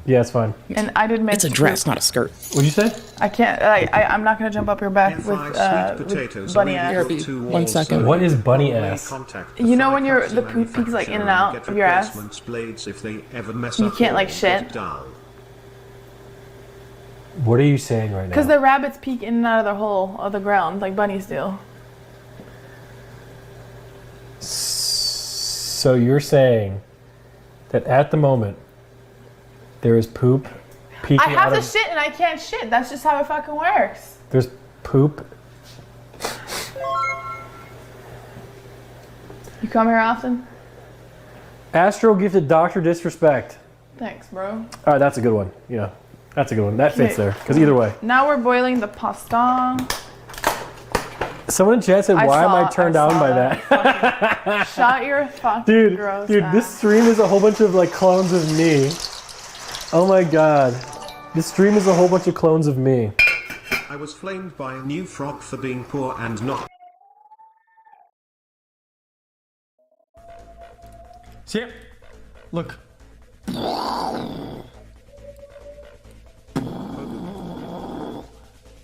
Yeah, it's fine. And I did mention It's a dress, not a skirt. What'd you say? I can't. I'm not gonna jump up your back with bunny ass. BRB. 1 second. What is bunny ass? You know when the poop peeks like in and out of your ass? You can't like shit. What are you saying right now? Because the rabbits peek in and out of the hole of the ground like bunnies do. So you're saying that at the moment there is poop peeking I have out to of... shit and I can't shit. That's just how it fucking works. There's poop. You come here often? Astro gifted Dr. Disrespect. Thanks, bro. All right, that's a good one. Yeah, that's a good one. That fits Okay. there. Because either way. Now we're boiling the pasta. Someone in chat said, why am I turned on by that? Shut your fucking gross Dude, ass. this stream is a whole bunch of like clones of me. Oh my god. This stream is a whole bunch of clones of me. I was flamed by a new frog for being poor and not. See it? Look.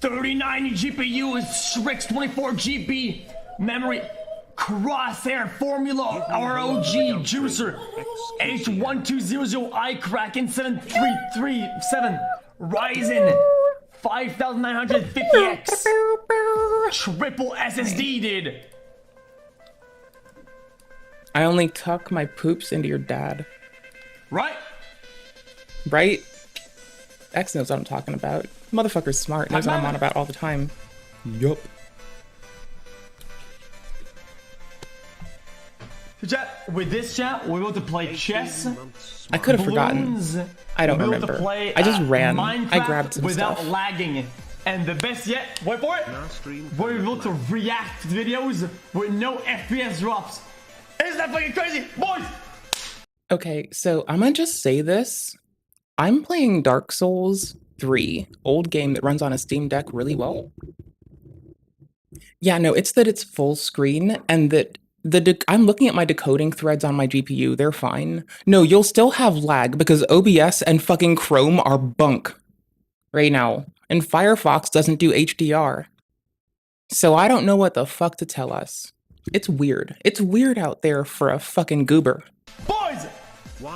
39 GPU, Strix 24 GB memory, Crosshair Formula ROG Juicer, H1200i Kraken 7337, Ryzen 5950X, triple SSD, dude. I only tuck my poops into your dad. Right? Right? X knows what I'm talking about. Motherfucker's smart, knows what I'm on about all the time. Yup. So chat, with this chat, we're able to play chess. I could have forgotten. Balloons. I don't We're able to remember. play, I just ran. Minecraft I grabbed some without stuff. lagging. And the best yet, wait for it, we're able to react to videos with no FPS drops. Isn't that fucking crazy, boys? Okay, so I'm gonna just say this. I'm playing Dark Souls 3, old game that runs on a Steam Deck really well. Yeah, no, it's that it's full screen and that I'm looking at my decoding threads on my GPU. They're fine. No, you'll still have lag because OBS and fucking Chrome are bunk right now. And Firefox doesn't do HDR. So I don't know what the fuck to tell us. It's weird. It's weird out there for a fucking goober. Boys!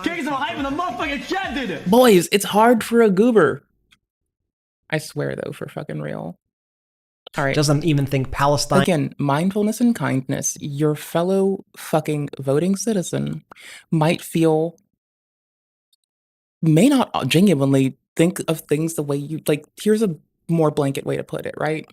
Kicking some hype in the motherfucking chat, dude! Boys, it's hard for a goober. I swear though, for fucking real. All right. Doesn't even think Palestine. Again, mindfulness and kindness. Your fellow fucking voting citizen may not genuinely think of things the way you like. Here's a more blanket way to put it, right?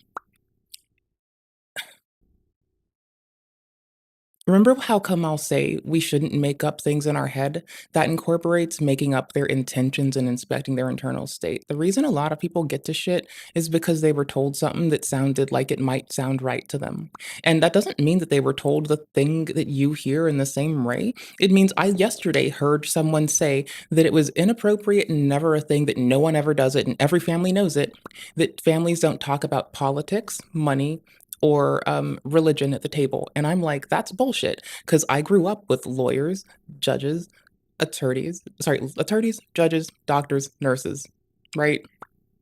Remember how come I'll say we shouldn't make up things in our head? That incorporates making up their intentions and inspecting their internal state. The reason a lot of people get to shit is because they were told something that sounded like it might sound right to them. And that doesn't mean that they were told the thing that you hear in the same way. It means I yesterday heard someone say that it was inappropriate and never a thing, that no one ever does it and every family knows it, that families don't talk about politics, money, or religion at the table. And I'm like, that's bullshit. Because I grew up with lawyers, judges, attorneys, judges, doctors, nurses, right?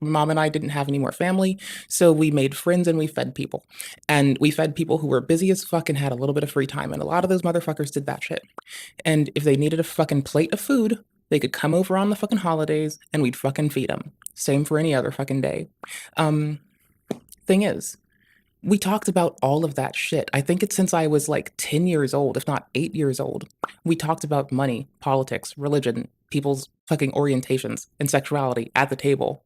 Mom and I didn't have any more family, so we made friends and we fed people. And we fed people who were busy as fuck and had a little bit of free time. And a lot of those motherfuckers did that shit. And if they needed a fucking plate of food, they could come over on the fucking holidays and we'd fucking feed them. Same for any other fucking day. Thing is, we talked about all of that shit. I think it's since I was like 10 years old, if not 8 years old. We talked about money, politics, religion, people's fucking orientations, and sexuality at the table.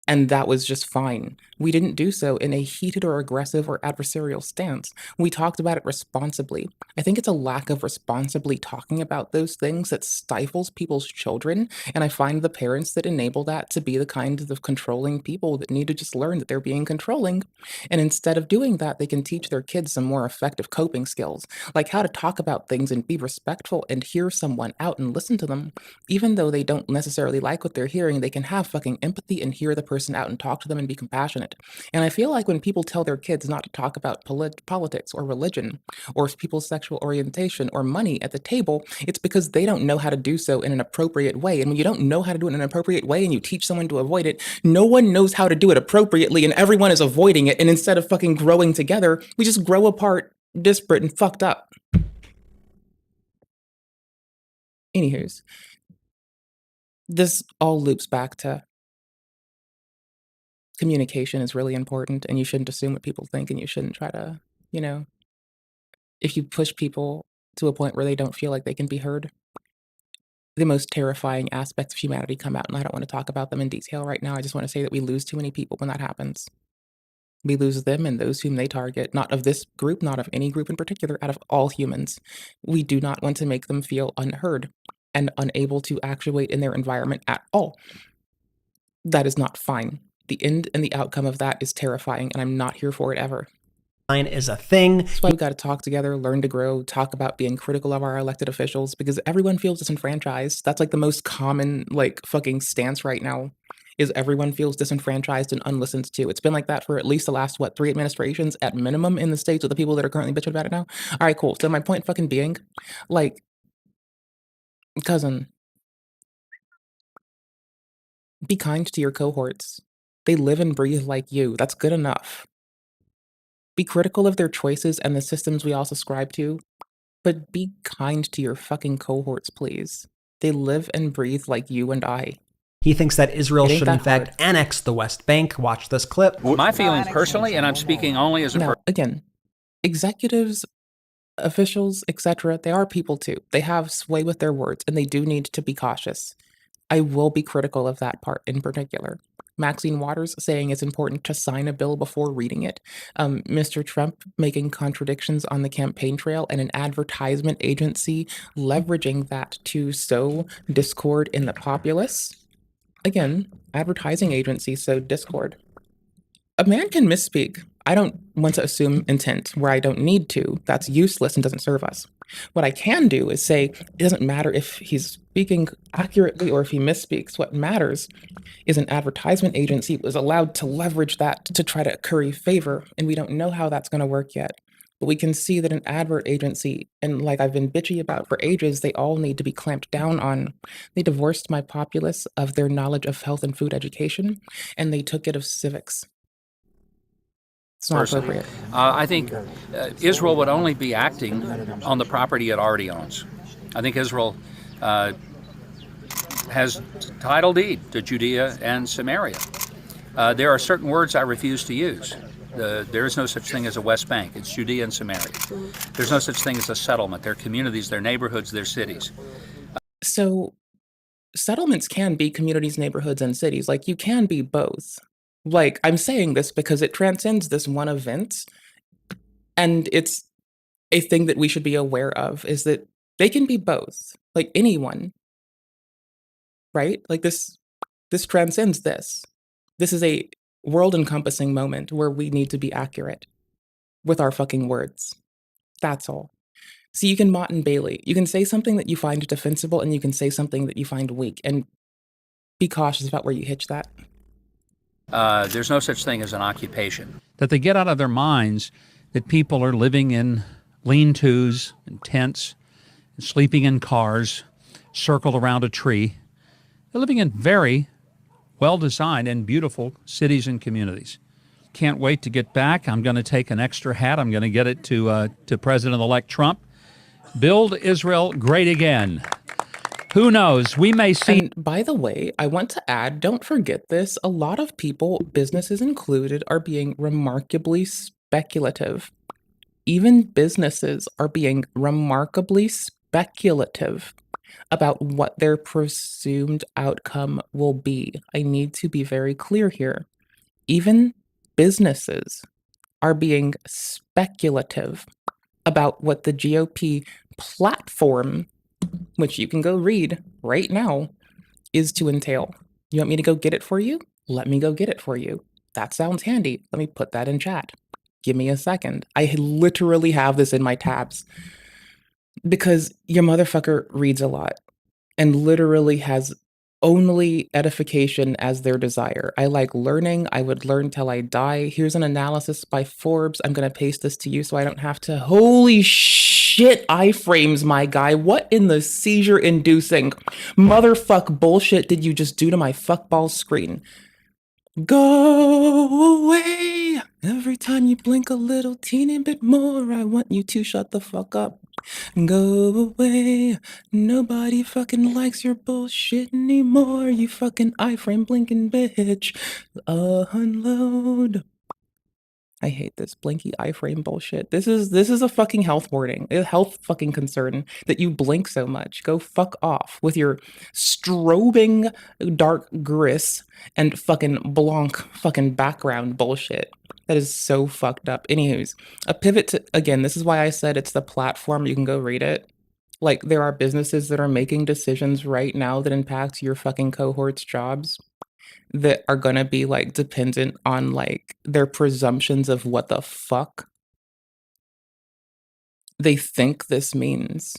And that was just fine. We didn't do so in a heated or aggressive or adversarial stance. We talked about it responsibly. I think it's a lack of responsibly talking about those things that stifles people's children, and I find the parents that enable that to be the kind of controlling people that need to just learn that they're being controlling. And instead of doing that, they can teach their kids some more effective coping skills, like how to talk about things and be respectful and hear someone out and listen to them. Even though they don't necessarily like what they're hearing, they can have fucking empathy and hear the person person out and talk to them and be compassionate. And I feel like when people tell their kids not to talk about politics or religion or people's sexual orientation or money at the table, it's because they don't know how to do so in an appropriate way. And when you don't know how to do it in an appropriate way and you teach someone to avoid it, no one knows how to do it appropriately and everyone is avoiding it. And instead of fucking growing together, we just grow apart, disparate, and fucked up. Anywho's, this all loops back to communication is really important, and you shouldn't assume what people think, and you shouldn't try to, if you push people to a point where they don't feel like they can be heard, the most terrifying aspects of humanity come out, and I don't want to talk about them in detail right now. I just want to say that we lose too many people when that happens. We lose them and those whom they target, not of this group, not of any group in particular, out of all humans. We do not want to make them feel unheard and unable to actuate in their environment at all. That is not fine. The end and the outcome of that is terrifying, and I'm not here for it ever. Is a thing. That's why we've got to talk together, learn to grow, talk about being critical of our elected officials, because everyone feels disenfranchised. That's like the most common fucking stance right now, is everyone feels disenfranchised and unlistened to. It's been like that for at least the last, 3 administrations at minimum in the states with the people that are currently bitching about it now. All right, cool. So my point fucking being, cousin, be kind to your cohorts. They live and breathe like you. That's good enough. Be critical of their choices and the systems we all subscribe to, but be kind to your fucking cohorts, please. They live and breathe like you and I. He thinks that Israel should in fact annex the West Bank. Watch this clip. My feelings personally, and I'm speaking only as a Now, again, executives, officials, etc., they are people too. They have sway with their words, and they do need to be cautious. I will be critical of that part in particular. Maxine Waters saying it's important to sign a bill before reading it. Mr. Trump making contradictions on the campaign trail, and an advertisement agency leveraging that to sow discord in the populace. Again, advertising agency sowed discord. A man can misspeak. I don't want to assume intent where I don't need to. That's useless and doesn't serve us. What I can do is say, it doesn't matter if he's speaking accurately or if he misspeaks. What matters is an advertisement agency was allowed to leverage that to try to curry favor, and we don't know how that's going to work yet. But we can see that an advert agency, and like I've been bitchy about for ages, they all need to be clamped down on. They divorced my populace of their knowledge of health and food education, and they took it of civics. It's not appropriate. I think Israel would only be acting on the property it already owns. I think Israel has title deed to Judea and Samaria. There are certain words I refuse to use. There is no such thing as a West Bank. It's Judea and Samaria. There's no such thing as a settlement. They're communities, they're neighborhoods, they're cities. So settlements can be communities, neighborhoods, and cities. You can be both. I'm saying this because it transcends this one event, and it's a thing that we should be aware of, is that they can be both. Anyone, right? This transcends this. This is a world-encompassing moment where we need to be accurate with our fucking words. That's all. So you can Mott and Bailey. You can say something that you find defensible, and you can say something that you find weak, and be cautious about where you hitch that. There's no such thing as an occupation. That they get out of their minds that people are living in lean-tos and tents, and sleeping in cars, circled around a tree. They're living in very well-designed and beautiful cities and communities. Can't wait to get back. I'm going to take an extra hat. I'm going to get it to President-elect Trump. Build Israel great again. Who knows? We may see. And by the way, I want to add, don't forget this, a lot of people, businesses included, are being remarkably speculative. Even businesses are being remarkably speculative about what their presumed outcome will be. I need to be very clear here. Even businesses are being speculative about what the GOP platform, which you can go read right now, is to entail. You want me to go get it for you? Let me go get it for you. That sounds handy. Let me put that in chat. Give me a second. I literally have this in my tabs because your motherfucker reads a lot and literally has only edification as their desire. I like learning. I would learn till I die. Here's an analysis by Forbes. I'm going to paste this to you so I don't have to. Holy shit, iframes, my guy. What in the seizure-inducing motherfuck bullshit did you just do to my fuckball screen? Go away. Every time you blink a little teeny bit more, I want you to shut the fuck up. Go away. Nobody fucking likes your bullshit anymore. You fucking iframe blinking bitch. Unload. I hate this blinky iframe bullshit. This is a fucking health warning, a health fucking concern that you blink so much. Go fuck off with your strobing dark gris and fucking blanc fucking background bullshit. That is so fucked up. Anyways, a pivot to, again, this is why I said it's the platform. You can go read it. Like, there are businesses that are making decisions right now that impact your fucking cohort's jobs that are gonna be like dependent on like their presumptions of what the fuck they think this means,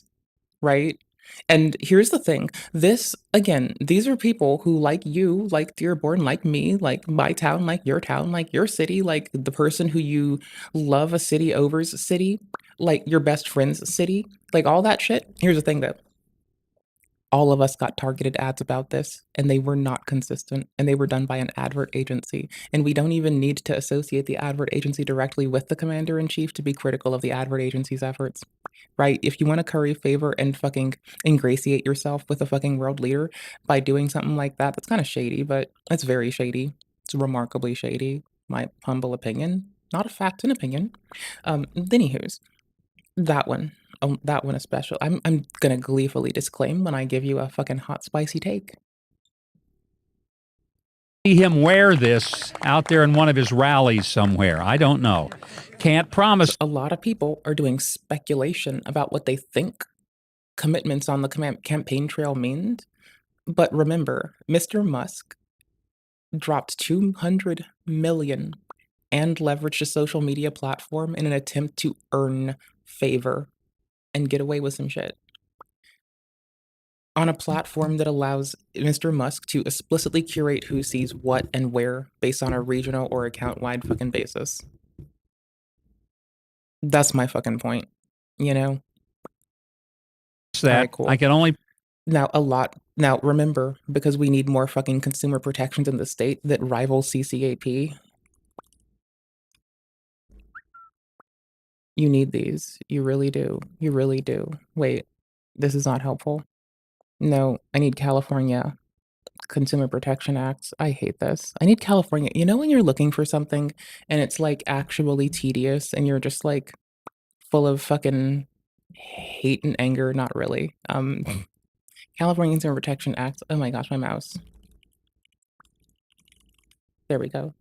right? And here's the thing, this, again, these are people who, like you, like Dearborn, like me, like my town, like your city, like the person who you love a city over's city, like your best friend's city, like all that shit. Here's the thing though. All of us got targeted ads about this, and they were not consistent, and they were done by an advert agency. And we don't even need to associate the advert agency directly with the commander-in-chief to be critical of the advert agency's efforts, right? If you want to curry favor and fucking ingratiate yourself with a fucking world leader by doing something like that, that's kind of shady, but it's very shady. It's remarkably shady, my humble opinion. Not a fact, an opinion. Anywho's, that one. That one especially. I'm gonna gleefully disclaim when I give you a fucking hot spicy take. See him wear this out there in one of his rallies somewhere. I don't know. Can't promise. A lot of people are doing speculation about what they think commitments on the campaign trail mean. But remember, Mr. Musk dropped $200 million and leveraged a social media platform in an attempt to earn favor and get away with some shit on a platform that allows Mr. Musk to explicitly curate who sees what and where based on a regional or account-wide fucking basis. That's my fucking point, you know? That right, cool. I can only... Now, remember, because we need more fucking consumer protections in the state that rival CCAP, you need these. You really do. You really do. Wait, this is not helpful. No, I need California Consumer Protection Act. I hate this. I need California. You know when you're looking for something and it's like actually tedious and you're just like full of fucking hate and anger? Not really. California Consumer Protection Act. Oh my gosh, my mouse. There we go.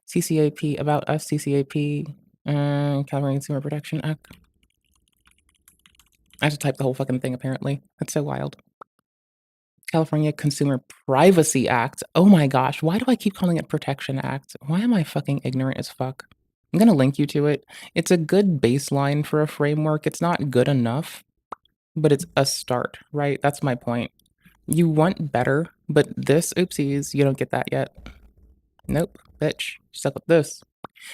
CCAP, about us, CCAP. California Consumer Protection Act. I have to type the whole fucking thing, apparently. That's so wild. California Consumer Privacy Act. Oh my gosh, why do I keep calling it Protection Act? Why am I fucking ignorant as fuck? I'm gonna link you to it. It's a good baseline for a framework. It's not good enough, but it's a start, right? That's my point. You want better, but this, oopsies, you don't get that yet. Nope, bitch, stuck with this.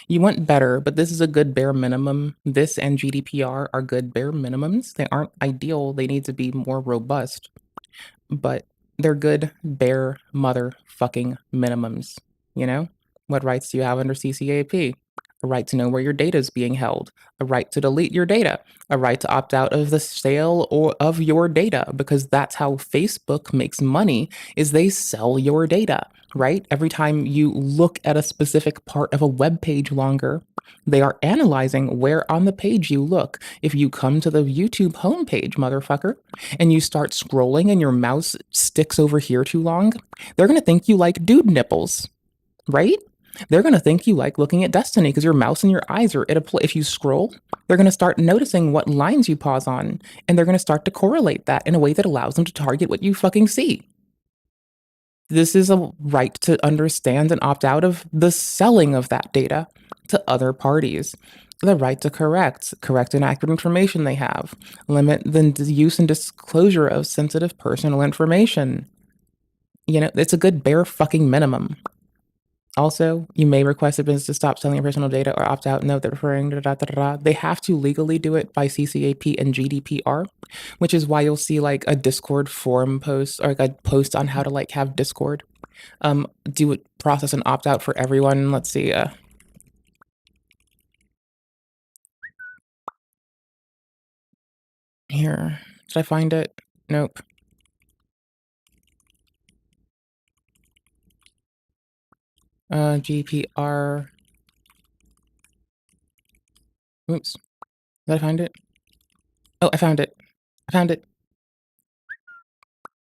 You want better, but this is a good bare minimum. This and GDPR are good bare minimums. They aren't ideal. They need to be more robust, but they're good bare motherfucking minimums. You know, what rights do you have under CCAP? A right to know where your data is being held, a right to delete your data, a right to opt out of the sale or of your data, because that's how Facebook makes money, is they sell your data, right? Every time you look at a specific part of a web page longer, they are analyzing where on the page you look. If you come to the YouTube homepage, motherfucker, and you start scrolling and your mouse sticks over here too long, they're gonna think you like dude nipples, right? They're going to think you like looking at Destiny because your mouse and your eyes are at a place. If you scroll, they're going to start noticing what lines you pause on, and they're going to start to correlate that in a way that allows them to target what you fucking see. This is a right to understand and opt out of the selling of that data to other parties. The right to correct inaccurate information they have, limit the use and disclosure of sensitive personal information. You know, it's a good bare fucking minimum. Also, you may request a business to stop selling your personal data or opt out. Note that referring to they have to legally do it by CCAP and GDPR, which is why you'll see like a Discord forum post or like a post on how to like have Discord. Do it, process an opt out for everyone. Let's see. Here, did I find it? Nope. GDPR. Oops. Did I find it? Oh, I found it. I found it.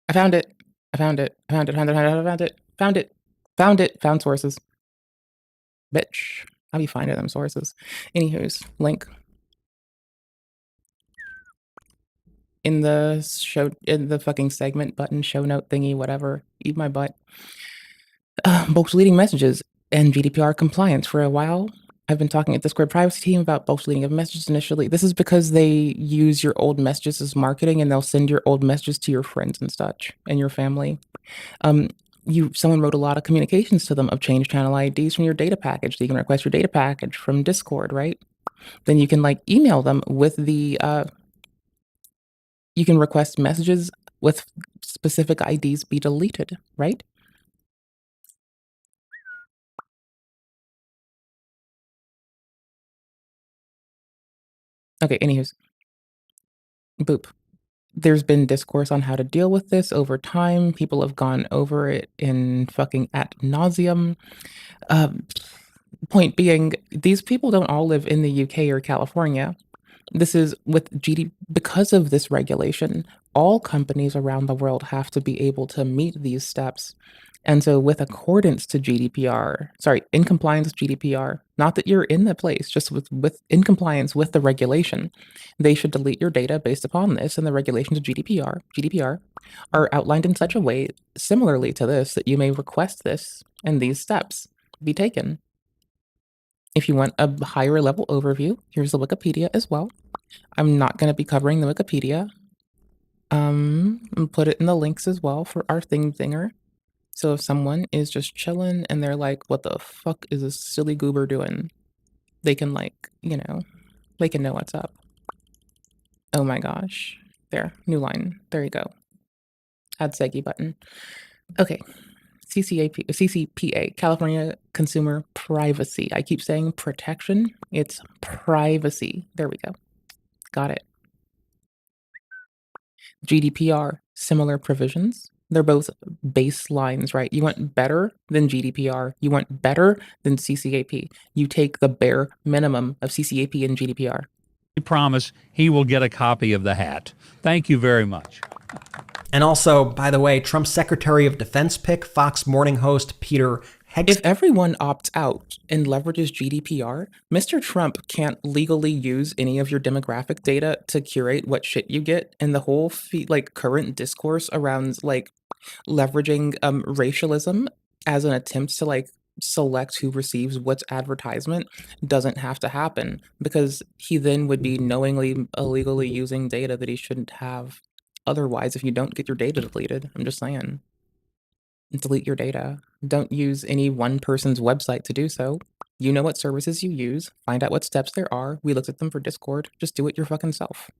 I found it. I found it. I found it. Found it. Found it. Found it. Found it. Found sources. Bitch. I'll be finding them sources. Anywho's link in the show, in the fucking segment button, show note thingy, whatever. Eat my butt. Bulk deleting messages and GDPR compliance. For a while, I've been talking at the Discord privacy team about bulk deleting of messages initially. This is because they use your old messages as marketing, and they'll send your old messages to your friends and such and your family. Someone wrote a lot of communications to them of change channel IDs from your data package. So you can request your data package from Discord, right? Then you can like email them with the you can request messages with specific IDs be deleted, right? Okay, anywho's. Boop. There's been discourse on how to deal with this over time. People have gone over it in fucking ad nauseum. Point being, these people don't all live in the UK or California. This is with because of this regulation, all companies around the world have to be able to meet these steps. And so with accordance to GDPR, in compliance with GDPR, not that you're in the place, just in compliance with the regulation, they should delete your data based upon this, and the regulations of GDPR are outlined in such a way, similarly to this, that you may request this and these steps be taken. If you want a higher level overview, here's the Wikipedia as well. I'm not going to be covering the Wikipedia. And put it in the links as well for our thinger. So if someone is just chilling and they're like, what the fuck is this silly goober doing? They can like, they can know what's up. Oh my gosh. There, new line. There you go. Add Segi button. Okay. CCPA, California Consumer Privacy. I keep saying protection. It's privacy. There we go. Got it. GDPR, similar provisions. They're both baselines, right? You want better than GDPR. You want better than CCAP. You take the bare minimum of CCAP and GDPR. I promise he will get a copy of the hat. Thank you very much. And also, by the way, Trump's Secretary of Defense pick, Fox Morning host Peter Hegg. If everyone opts out and leverages GDPR, Mr. Trump can't legally use any of your demographic data to curate what shit you get. And the whole current discourse around leveraging racialism as an attempt to select who receives what's advertisement doesn't have to happen, because he then would be knowingly illegally using data that he shouldn't have. Otherwise, if you don't get your data deleted, I'm just saying, delete your data. Don't use any one person's website to do so. You know what services you use. Find out what steps there are. We looked at them for Discord. Just do it your fucking self.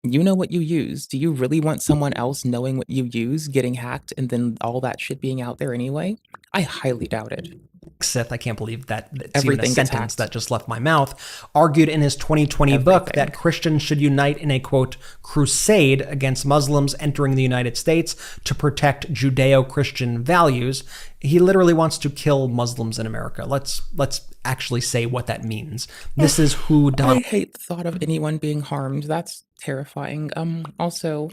You know what you use. Do you really want someone else knowing what you use, getting hacked, and then all that shit being out there anyway? I highly doubt it. Sith, I can't believe that Everything even a sentence that just left my mouth, argued in his 2020 book that Christians should unite in a, quote, crusade against Muslims entering the United States to protect Judeo-Christian values. He literally wants to kill Muslims in America. Let's actually say what that means. This is who I hate the thought of anyone being harmed. That's terrifying. Also,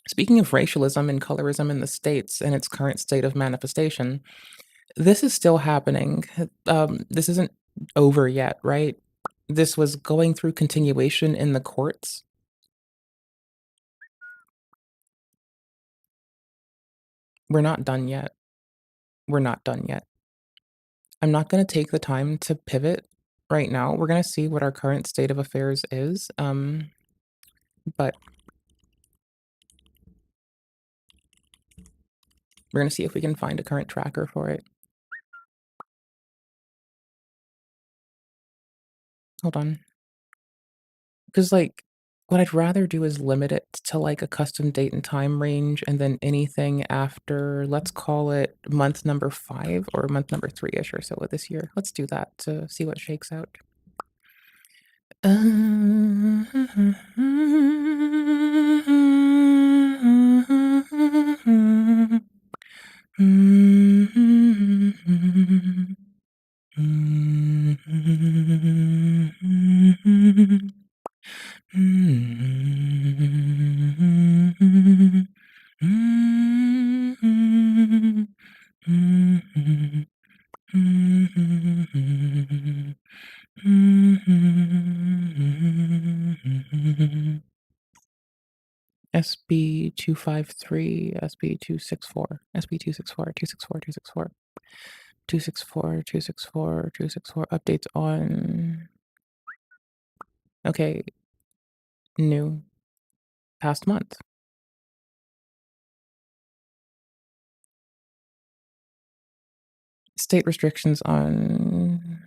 speaking of racialism and colorism in the States and its current state of manifestation, this is still happening. This isn't over yet, right? This was going through continuation in the courts. We're not done yet. We're not done yet. I'm not going to take the time to pivot right now. We're going to see what our current state of affairs is. but we're going to see if we can find a current tracker for it. Hold on. Because, like, what I'd rather do is limit it to, like, a custom date and time range, and then anything after, let's call it month number 5 or month number 3-ish or so of this year. Let's do that to see what shakes out. SB 253, SB 264, SB 264, 264, 264, 264, 264, 264, updates on. Okay, new past month. State restrictions on.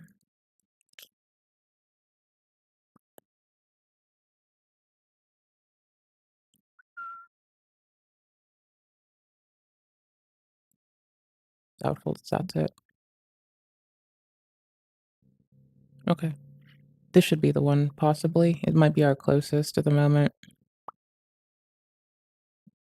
Doubtful that's it. Okay. This should be the one, possibly. It might be our closest at the moment.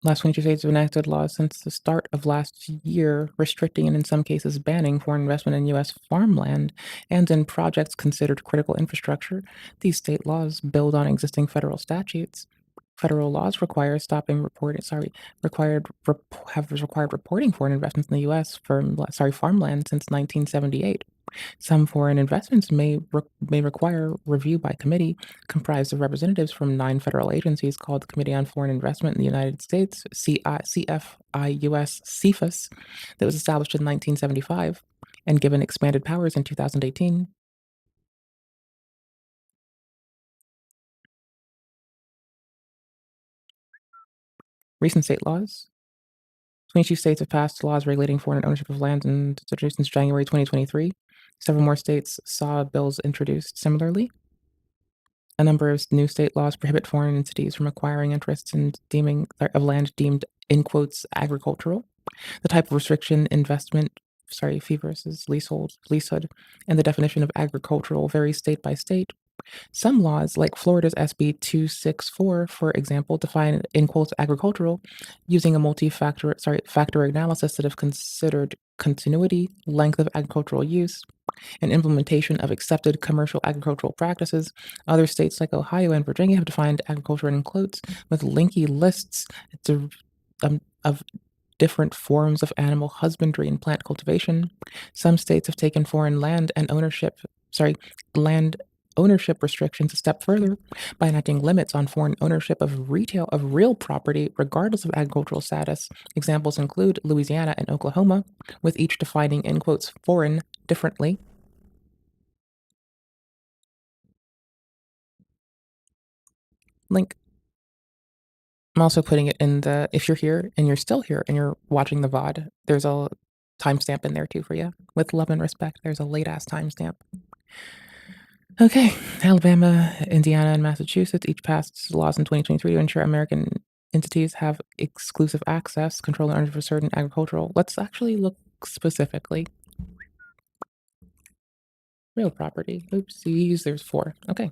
Last 22 states have enacted laws since the start of last year restricting and in some cases banning foreign investment in U.S. farmland and in projects considered critical infrastructure. These state laws build on existing federal statutes. Federal laws require required reporting foreign investments in the U.S. farmland since 1978. Some foreign investments may require review by committee comprised of representatives from 9 federal agencies called the Committee on Foreign Investment in the United States, CFIUS CFIUS, that was established in 1975 and given expanded powers in 2018. Recent state laws. 22 states have passed laws regulating foreign ownership of land and since January 2023. Several more states saw bills introduced similarly. A number of new state laws prohibit foreign entities from acquiring interests in of land deemed, in quotes, agricultural. The type of restriction, fee versus leasehold, and the definition of agricultural varies state by state. Some laws, like Florida's SB 264, for example, define, in quotes, agricultural using a factor analysis that have considered continuity, length of agricultural use, and implementation of accepted commercial agricultural practices. Other states like Ohio and Virginia have defined agriculture in quotes with lengthy lists of different forms of animal husbandry and plant cultivation. Some states have taken foreign land ownership restrictions a step further by enacting limits on foreign ownership of real property, regardless of agricultural status. Examples include Louisiana and Oklahoma, with each defining, in quotes, foreign differently. Link. I'm also putting it in the, if you're here and you're still here and you're watching the VOD, there's a timestamp in there too for you. With love and respect, there's a late ass timestamp. Okay, Alabama, Indiana, and Massachusetts each passed laws in 2023 to ensure American entities have exclusive access, control, and ownership for certain agricultural. Let's actually look specifically. Real property. Oopsies, there's 4. Okay.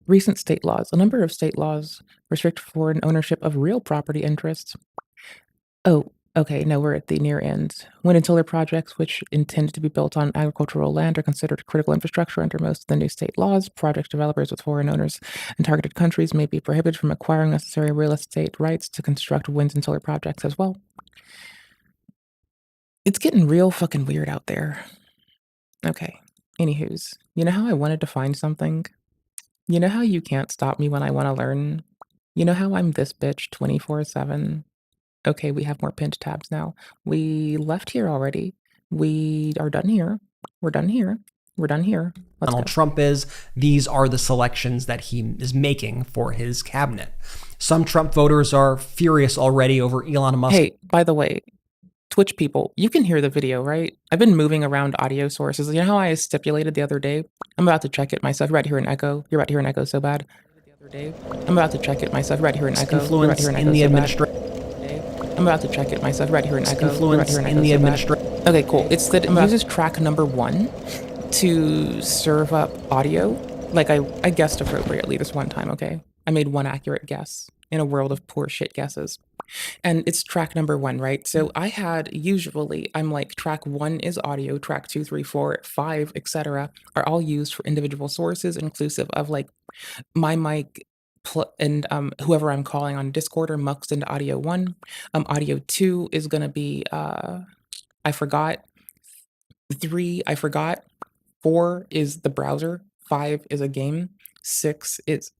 Recent state laws. A number of state laws restrict foreign ownership of real property interests. Oh, okay, no, we're at the near end. When until their projects which intend to be built on agricultural land are considered critical infrastructure under most of the new state laws, project developers with foreign owners in targeted countries may be prohibited from acquiring necessary real estate rights to construct wind and solar projects as well. It's getting real fucking weird out there. Okay, anywho's, you know how I wanted to find something? You know how you can't stop me when I want to learn? You know how I'm this bitch 24/7? Okay, we have more pinned tabs now. We left here already. We are done here. We're done here. We're done here. Let's Donald go. Trump is. These are the selections that he is making for his cabinet. Some Trump voters are furious already over Elon Musk. Hey, by the way, Twitch people, you can hear the video, right? I've been moving around audio sources. You know how I stipulated the other day? I'm about to check it myself. You're about to hear an echo. You're about to hear an echo so bad. I'm about to check it myself. You're about to hear an echo. Influence in the administration. I'm about to check it myself. Right here in echo. Influence in the administration. Okay, cool. It's that it uses track number 1 to serve up audio. Like I guessed appropriately this one time. Okay, I made one accurate guess in a world of poor shit guesses, and it's track number 1, right? So I had I'm like track 1 is audio, track 2, 3, 4, 5, etc. are all used for individual sources, inclusive of like my mic and whoever I'm calling on Discord or muxed into audio 1. Audio 2 is gonna be I forgot. 3 I forgot. 4 is the browser. 5 is a game. 6 is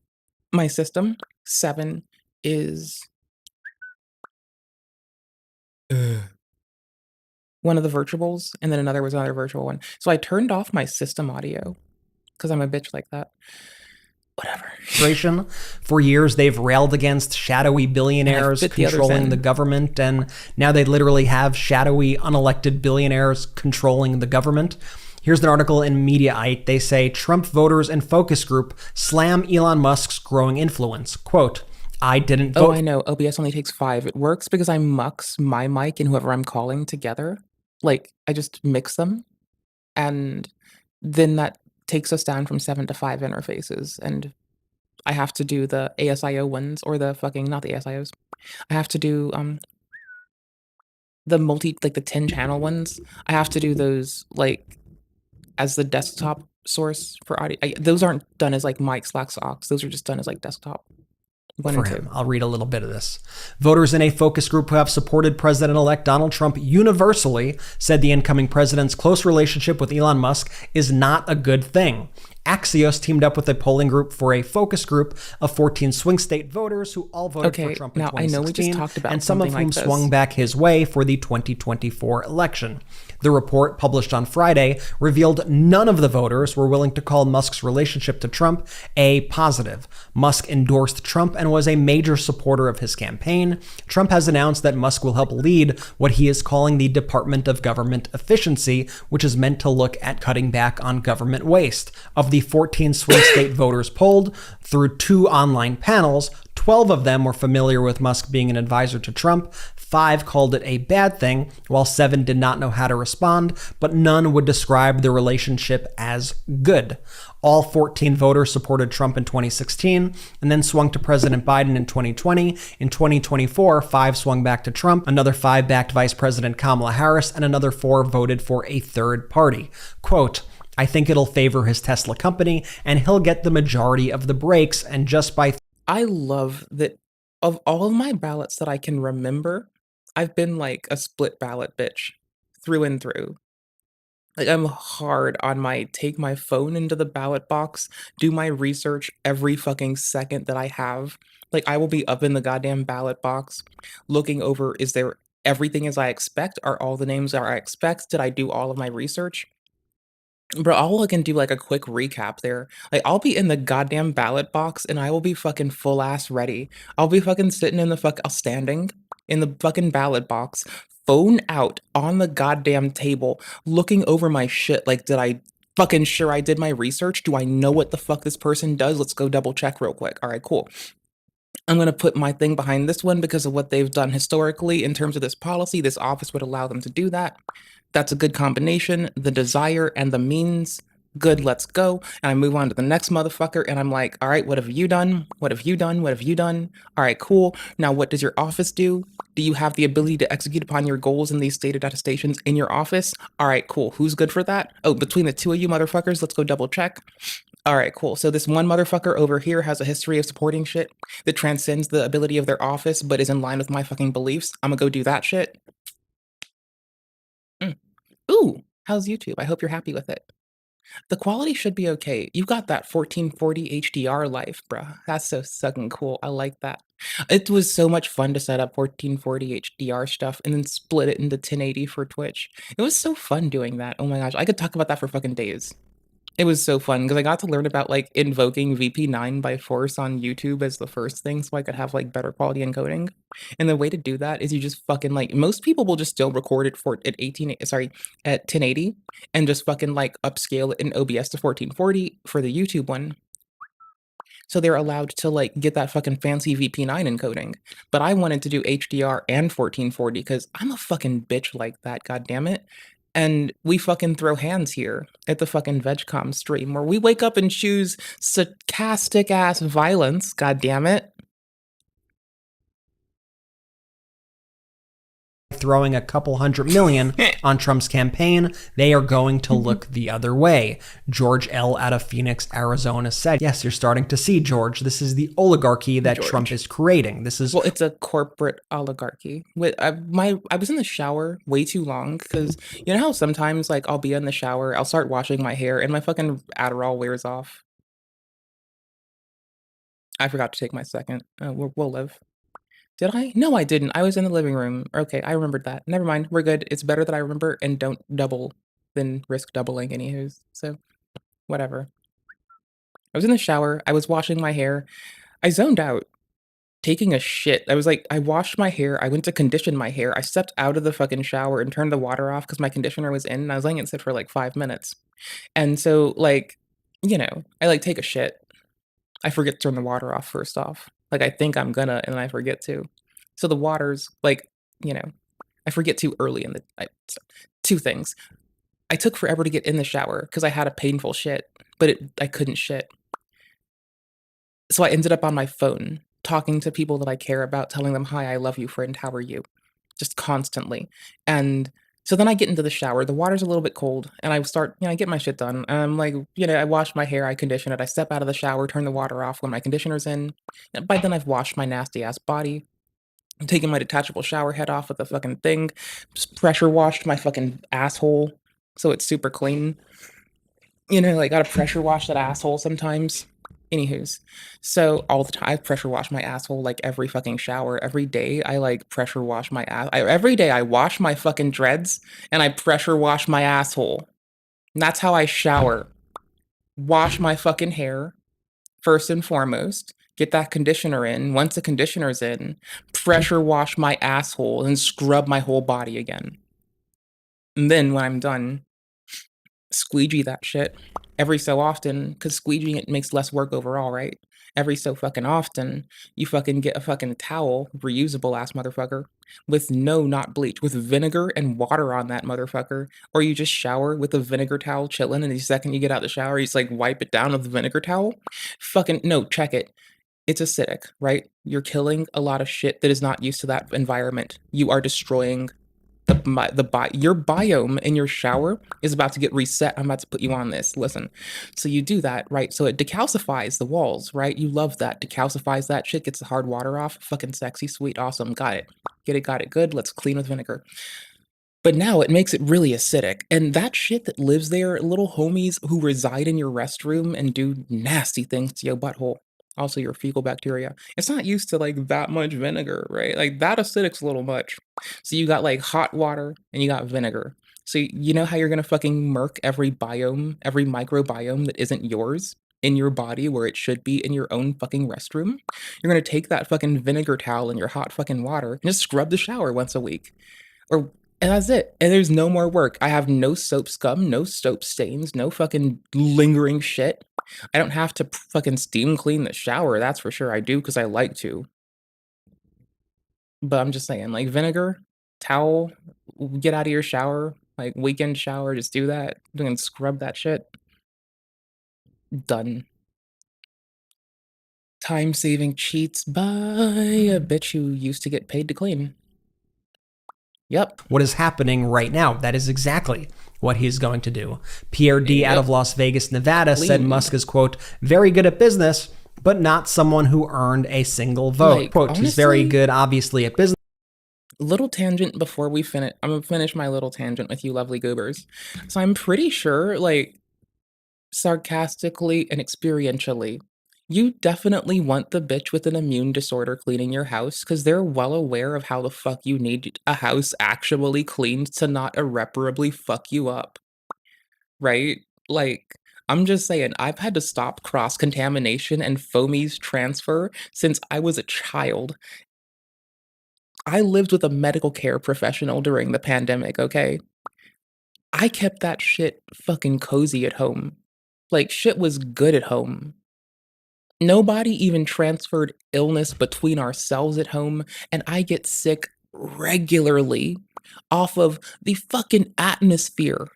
my system. 7 is one of the virtuals, and then another was another virtual one. So I turned off my system audio because I'm a bitch like that. Whatever. For years, they've railed against shadowy billionaires controlling the government, and now they literally have shadowy, unelected billionaires controlling the government. Here's an article in Mediaite. They say Trump voters and focus group slam Elon Musk's growing influence. Quote, I didn't vote. Oh, I know. OBS only takes 5. It works because I mux my mic and whoever I'm calling together. Like, I just mix them, and then that takes us down from 7 to 5 interfaces, and I have to do the ASIO ones, or the fucking, not the ASIOs. I have to do the the 10 channel ones. I have to do those like as the desktop source for audio. Those aren't done as like mic/aux. Those are just done as like desktop. For him. I'll read a little bit of this. Voters in a focus group who have supported President-elect Donald Trump universally said the incoming president's close relationship with Elon Musk is not a good thing. Axios teamed up with a polling group for a focus group of 14 swing state voters who all voted for Trump in 2016, I know we just talked about and some of whom swung back his way for the 2024 election. The report, published on Friday, revealed none of the voters were willing to call Musk's relationship to Trump a positive. Musk endorsed Trump and was a major supporter of his campaign. Trump has announced that Musk will help lead what he is calling the Department of Government Efficiency, which is meant to look at cutting back on government waste. Of the 14 swing state voters polled through 2 online panels, 12 of them were familiar with Musk being an advisor to Trump. 5 called it a bad thing, while 7 did not know how to respond, but none would describe the relationship as good. All 14 voters supported Trump in 2016 and then swung to President Biden in 2020. In 2024, 5 swung back to Trump, another 5 backed Vice President Kamala Harris, and another 4 voted for a third party. Quote, I think it'll favor his Tesla company, and he'll get the majority of the breaks, and just by... I love that of all of my ballots that I can remember, I've been like a split ballot bitch through and through. Like, I'm hard on my take my phone into the ballot box, do my research every fucking second that I have. Like, I will be up in the goddamn ballot box looking over, is there everything as I expect? Are all the names that I expect? Did I do all of my research? Bro, I'll look and do like a quick recap there. Like, I'll be in the goddamn ballot box and I will be fucking full ass ready. I'll be fucking sitting in the standing in the fucking ballot box, phone out on the goddamn table, looking over my shit. Like, did I fucking sure I did my research? Do I know what the fuck this person does? Let's go double check real quick. All right, cool. I'm going to put my thing behind this one because of what they've done historically in terms of this policy. This office would allow them to do that. That's a good combination. The desire and the means, good, let's go. And I move on to the next motherfucker and I'm like, all right, what have you done? What have you done? What have you done? All right, cool. Now, what does your office do? Do you have the ability to execute upon your goals in these stated attestations in your office? All right, cool. Who's good for that? Oh, between the 2 of you motherfuckers, let's go double check. All right, cool. So this one motherfucker over here has a history of supporting shit that transcends the ability of their office, but is in line with my fucking beliefs. I'm gonna go do that shit. Ooh, how's YouTube? I hope you're happy with it. The quality should be okay. You got that 1440 HDR life, bruh. That's so fucking cool. I like that. It was so much fun to set up 1440 HDR stuff and then split it into 1080 for Twitch. It was so fun doing that. Oh my gosh, I could talk about that for fucking days. It was so fun because I got to learn about like invoking VP9 by force on YouTube as the first thing so I could have like better quality encoding. And the way to do that is you just fucking like most people will just still record it for at 1080 and just fucking like upscale it in OBS to 1440 for the YouTube one. So they're allowed to like get that fucking fancy VP9 encoding. But I wanted to do HDR and 1440 because I'm a fucking bitch like that, goddammit. And we fucking throw hands here at the fucking vegcom stream where we wake up and choose sarcastic ass violence, goddammit. Throwing a couple $100 million on Trump's campaign, they are going to look the other way. George L. out of Phoenix, Arizona said, yes, you're starting to see, George, this is the oligarchy that Trump is creating. This is... Well, it's a corporate oligarchy. I was in the shower way too long because you know how sometimes like I'll be in the shower, I'll start washing my hair and my fucking Adderall wears off. I forgot to take my second. We'll live. Did I? No, I didn't. I was in the living room. Okay, I remembered that. Never mind. We're good. It's better that I remember and don't double than risk doubling anywho's. So, whatever. I was in the shower. I was washing my hair. I zoned out, taking a shit. I washed my hair. I went to condition my hair. I stepped out of the fucking shower and turned the water off because my conditioner was in and I was letting it sit for like 5 minutes. And so, like, you know, I like take a shit. I forget to turn the water off first off. Like, I think I'm gonna, and then I forget to. So the water's, like, you know, I forget too early in the... two things. I took forever to get in the shower because I had a painful shit, but I couldn't shit. So I ended up on my phone, talking to people that I care about, telling them, hi, I love you, friend, how are you? Just constantly. And so then I get into the shower, the water's a little bit cold, and I start, I get my shit done. And I'm like, I wash my hair, I condition it, I step out of the shower, turn the water off when my conditioner's in. And by then I've washed my nasty ass body. I'm taking my detachable shower head off with the fucking thing, just pressure washed my fucking asshole so it's super clean. Like gotta pressure wash that asshole sometimes. Anywho's, so all the time I pressure wash my asshole like every fucking shower. Every day I like pressure wash my ass. Every day I wash my fucking dreads and I pressure wash my asshole. And that's how I shower. Wash my fucking hair first and foremost. Get that conditioner in. Once the conditioner's in, pressure wash my asshole and scrub my whole body again. And then when I'm done, squeegee that shit every so often, because squeegeeing it makes less work overall, right? Every so fucking often, you fucking get a fucking towel, reusable ass motherfucker, with not bleach, with vinegar and water on that motherfucker, or you just shower with a vinegar towel chilling, and the second you get out the shower, you just like wipe it down with the vinegar towel. No, check it. It's acidic, right? You're killing a lot of shit that is not used to that environment. You are destroying your biome in your shower is about to get reset. I'm about to put you on this. Listen. So you do that, right? So it decalcifies the walls, right? You love that. Decalcifies that shit, gets the hard water off. Fucking sexy, sweet, awesome. Got it. Got it. Good. Let's clean with vinegar. But now it makes it really acidic. And that shit that lives there, little homies who reside in your restroom and do nasty things to your butthole. Also your fecal bacteria. It's not used to like that much vinegar, right? Like that acidic's a little much. So you got like hot water and you got vinegar. So you know how you're gonna fucking murk every biome, every microbiome that isn't yours in your body where it should be in your own fucking restroom? You're gonna take that fucking vinegar towel and your hot fucking water and just scrub the shower once a week. And that's it. And there's no more work. I have no soap scum, no soap stains, no fucking lingering shit. I don't have to fucking steam clean the shower. That's for sure. I do because I like to. But I'm just saying, like vinegar, towel, get out of your shower, like weekend shower, just do that. And scrub that shit. Done. Time-saving cheats by a bitch who used to get paid to clean. Yep. What is happening right now? That is exactly what he's going to do. Pierre D. out of Las Vegas, Nevada said Musk is, quote, very good at business, but not someone who earned a single vote. Like, quote, honestly, he's very good, obviously, at business. Little tangent before we finish. I'm going to finish my little tangent with you lovely goobers. So I'm pretty sure, like, sarcastically and experientially, you definitely want the bitch with an immune disorder cleaning your house because they're well aware of how the fuck you need a house actually cleaned to not irreparably fuck you up. Right? Like, I'm just saying, I've had to stop cross-contamination and foamies transfer since I was a child. I lived with a medical care professional during the pandemic, okay? I kept that shit fucking cozy at home. Like, shit was good at home. Nobody even transferred illness between ourselves at home, and I get sick regularly off of the fucking atmosphere.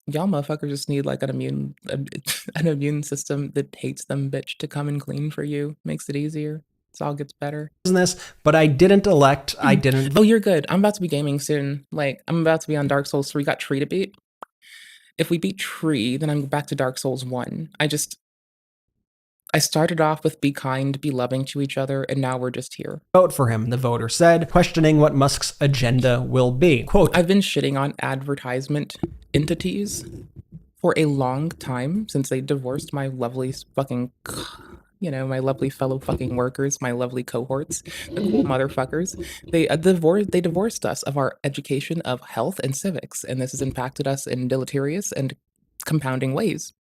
Y'all motherfuckers just need like an immune system that hates them bitch to come and clean for you. Makes it easier. It all gets better. Business, but I didn't elect. I didn't. Oh, you're good. I'm about to be gaming soon. Like, I'm about to be on Dark Souls 3. Got Tree to beat. If we beat Tree, then I'm back to Dark Souls 1. I started off with be kind, be loving to each other, and now we're just here. Vote for him, the voter said, questioning what Musk's agenda will be. Quote, I've been shitting on advertisement entities for a long time since they divorced my lovely fucking, my lovely fellow fucking workers, my lovely cohorts, the cool motherfuckers. They divorced us of our education of health and civics, and this has impacted us in deleterious and compounding ways.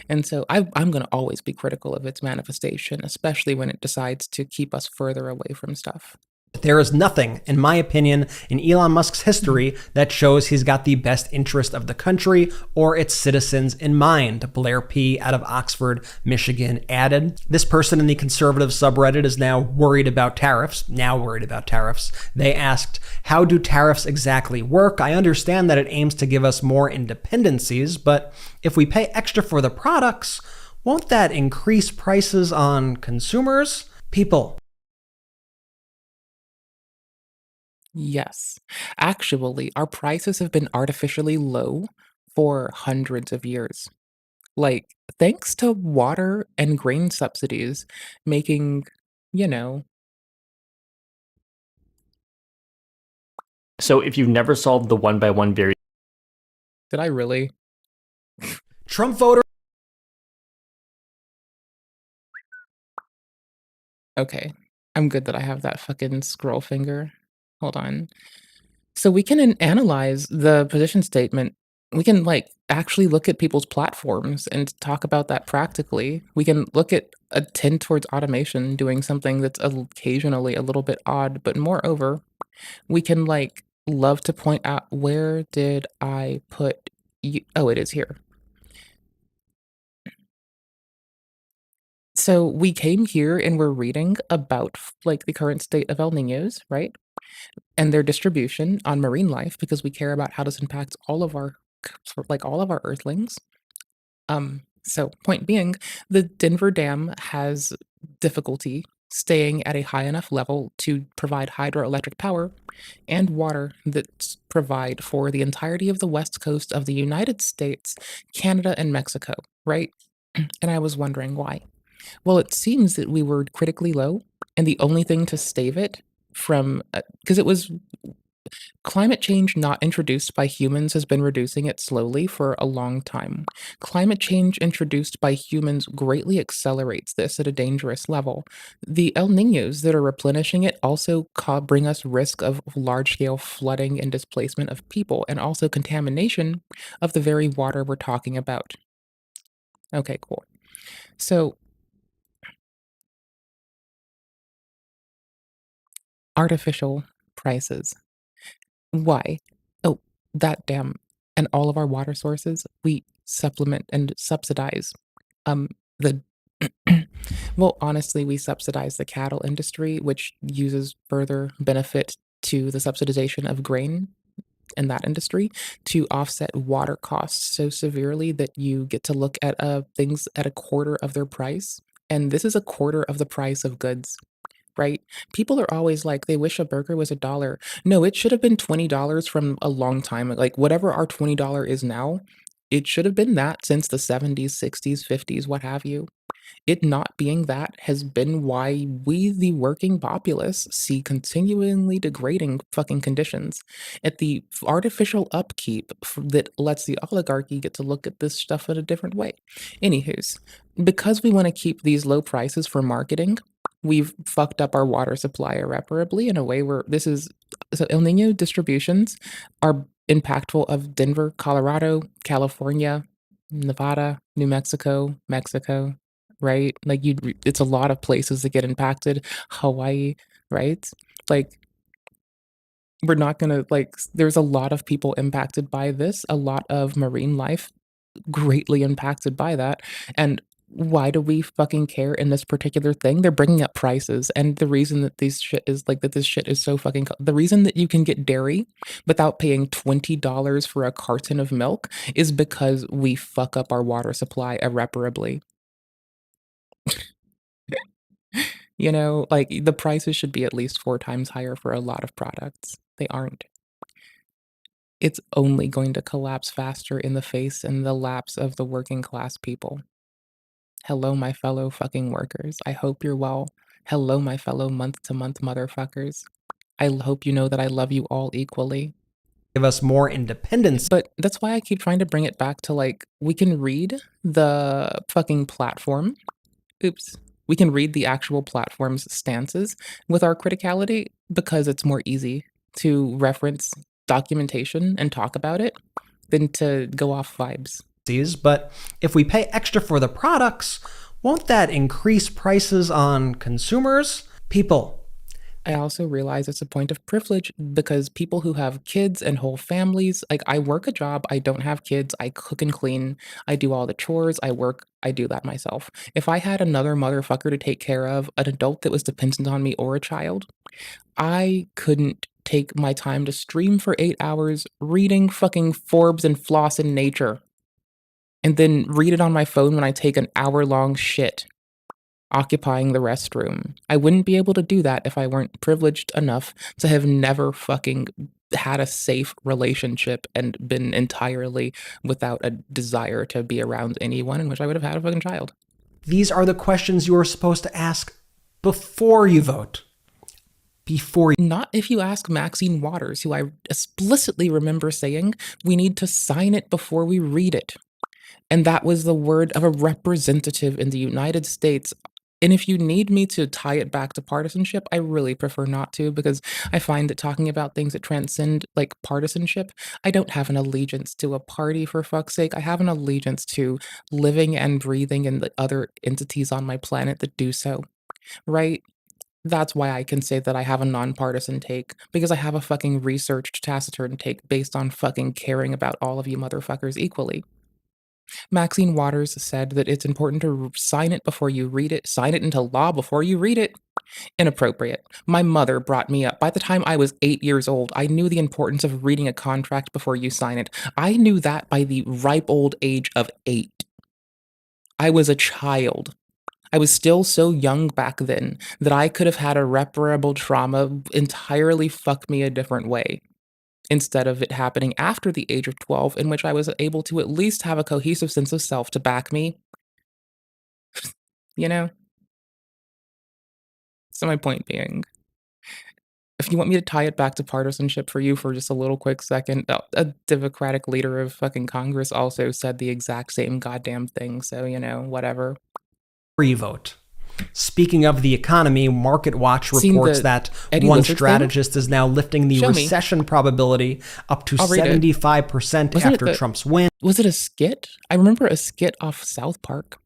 And so I'm going to always be critical of its manifestation, especially when it decides to keep us further away from stuff. there is nothing, in my opinion, in Elon Musk's history that shows he's got the best interest of the country or its citizens in mind, Blair P. out of Oxford, Michigan added. This person in the conservative subreddit is now worried about tariffs. They asked, how do tariffs exactly work? I understand that it aims to give us more independencies, but if we pay extra for the products, won't that increase prices on consumers? People. Yes. Actually, our prices have been artificially low for hundreds of years. Like, thanks to water and grain subsidies making, you know. So if you've never solved the one-by-one variable... Did I really? Trump voter. Okay. I'm good that I have that fucking scroll finger. Hold on. So we can analyze the position statement. We can like actually look at people's platforms and talk about that practically. We can look at a tend towards automation doing something that's occasionally a little bit odd, but moreover, we can like love to point out, where did I put you? Oh, it is here. So we came here and we're reading about like the current state of El Niños, right? And their distribution on marine life, because we care about how this impacts all of our earthlings. So point being, the Denver Dam has difficulty staying at a high enough level to provide hydroelectric power and water that provide for the entirety of the west coast of the United States, Canada, and Mexico, right? And I was wondering why. Well, it seems that we were critically low, and the only thing to stave it from, because it was climate change not introduced by humans has been reducing it slowly for a long time. Climate change introduced by humans greatly accelerates this at a dangerous level. The El Niños that are replenishing it also bring us risk of large-scale flooding and displacement of people, and also contamination of the very water we're talking about. Okay, cool. So, artificial prices. Why? Oh, that dam and all of our water sources, we supplement and subsidize. The well, honestly, we subsidize the cattle industry, which uses further benefit to the subsidization of grain in that industry to offset water costs so severely that you get to look at things at a quarter of their price. And this is a quarter of the price of goods. Right? People are always like, they wish a burger was $1. No, it should have been $20 from a long time. Like whatever our $20 is now, it should have been that since the 70s, 60s, 50s, what have you. It not being that has been why we, the working populace, see continually degrading fucking conditions. At the artificial upkeep that lets the oligarchy get to look at this stuff in a different way. Anywho's, because we want to keep these low prices for marketing, we've fucked up our water supply irreparably in a way where so El Nino distributions are impactful of Denver, Colorado, California, Nevada, New Mexico, Mexico, right? Like it's a lot of places that get impacted. Hawaii, right? Like we're not gonna there's a lot of people impacted by this, a lot of marine life greatly impacted by that. And why do we fucking care in this particular thing? They're bringing up prices, and the reason that this shit is so fucking the reason that you can get dairy without paying $20 for a carton of milk is because we fuck up our water supply irreparably. You know, like the prices should be at least 4 times higher for a lot of products. They aren't. It's only going to collapse faster in the face and the laps of the working class people. Hello, my fellow fucking workers. I hope you're well. Hello, my fellow month-to-month motherfuckers. I hope you know that I love you all equally. Give us more independence. But that's why I keep trying to bring it back to we can read the fucking platform. Oops. We can read the actual platform's stances with our criticality because it's more easy to reference documentation and talk about it than to go off vibes. But if we pay extra for the products, won't that increase prices on consumers? People. I also realize it's a point of privilege because people who have kids and whole families, I work a job, I don't have kids, I cook and clean, I do all the chores, I work, I do that myself. If I had another motherfucker to take care of, an adult that was dependent on me or a child, I couldn't take my time to stream for 8 hours reading fucking Forbes and Floss in Nature and then read it on my phone when I take an hour-long shit occupying the restroom. I wouldn't be able to do that if I weren't privileged enough to have never fucking had a safe relationship and been entirely without a desire to be around anyone in which I would have had a fucking child. These are the questions you are supposed to ask before you vote. Not if you ask Maxine Waters, who I explicitly remember saying, we need to sign it before we read it. And that was the word of a representative in the United States. And if you need me to tie it back to partisanship, I really prefer not to, because I find that talking about things that transcend partisanship, I don't have an allegiance to a party, for fuck's sake. I have an allegiance to living and breathing in the other entities on my planet that do so, right? That's why I can say that I have a nonpartisan take, because I have a fucking researched taciturn take based on fucking caring about all of you motherfuckers equally. Maxine Waters said that it's important to sign it before you read it, sign it into law before you read it. Inappropriate. My mother brought me up. By the time I was 8 years old, I knew the importance of reading a contract before you sign it. I knew that by the ripe old age of 8. I was a child. I was still so young back then that I could have had irreparable trauma entirely fuck me a different way, instead of it happening after the age of 12, in which I was able to at least have a cohesive sense of self to back me. You know? So my point being, if you want me to tie it back to partisanship for you for just a little quick second, a Democratic leader of fucking Congress also said the exact same goddamn thing, so, whatever. Free vote. Speaking of the economy, MarketWatch reports that one strategist is now lifting the recession probability up to 75% after Trump's win. Was it a skit? I remember a skit off South Park.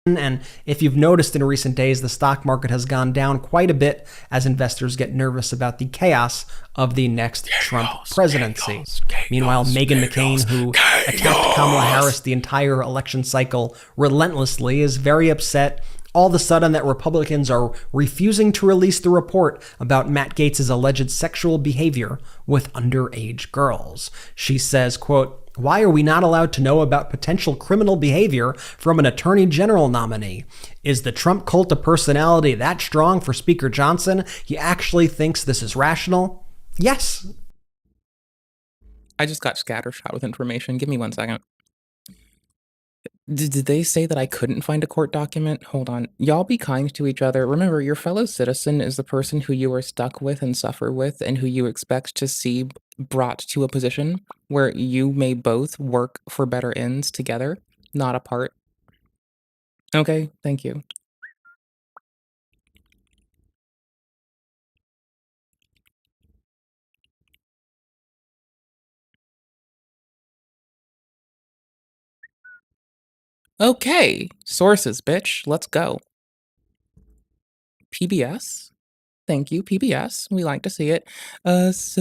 And if you've noticed in recent days, the stock market has gone down quite a bit as investors get nervous about the chaos of the next Trump presidency. Meanwhile, Meghan McCain, who attacked Kamala Harris the entire election cycle relentlessly, is very upset all of a sudden that Republicans are refusing to release the report about Matt Gatez' alleged sexual behavior with underage girls. She says, quote, "Why are we not allowed to know about potential criminal behavior from an attorney general nominee? Is the Trump cult of personality that strong for Speaker Johnson? He actually thinks this is rational?" Yes. I just got scattershot with information. Give me 1 second. Did they say that I couldn't find a court document? Hold on. Y'all be kind to each other. Remember, your fellow citizen is the person who you are stuck with and suffer with and who you expect to see brought to a position where you may both work for better ends together, not apart. Okay, thank you. Okay, sources, bitch. Let's go. PBS. Thank you, PBS. We like to see it. Associated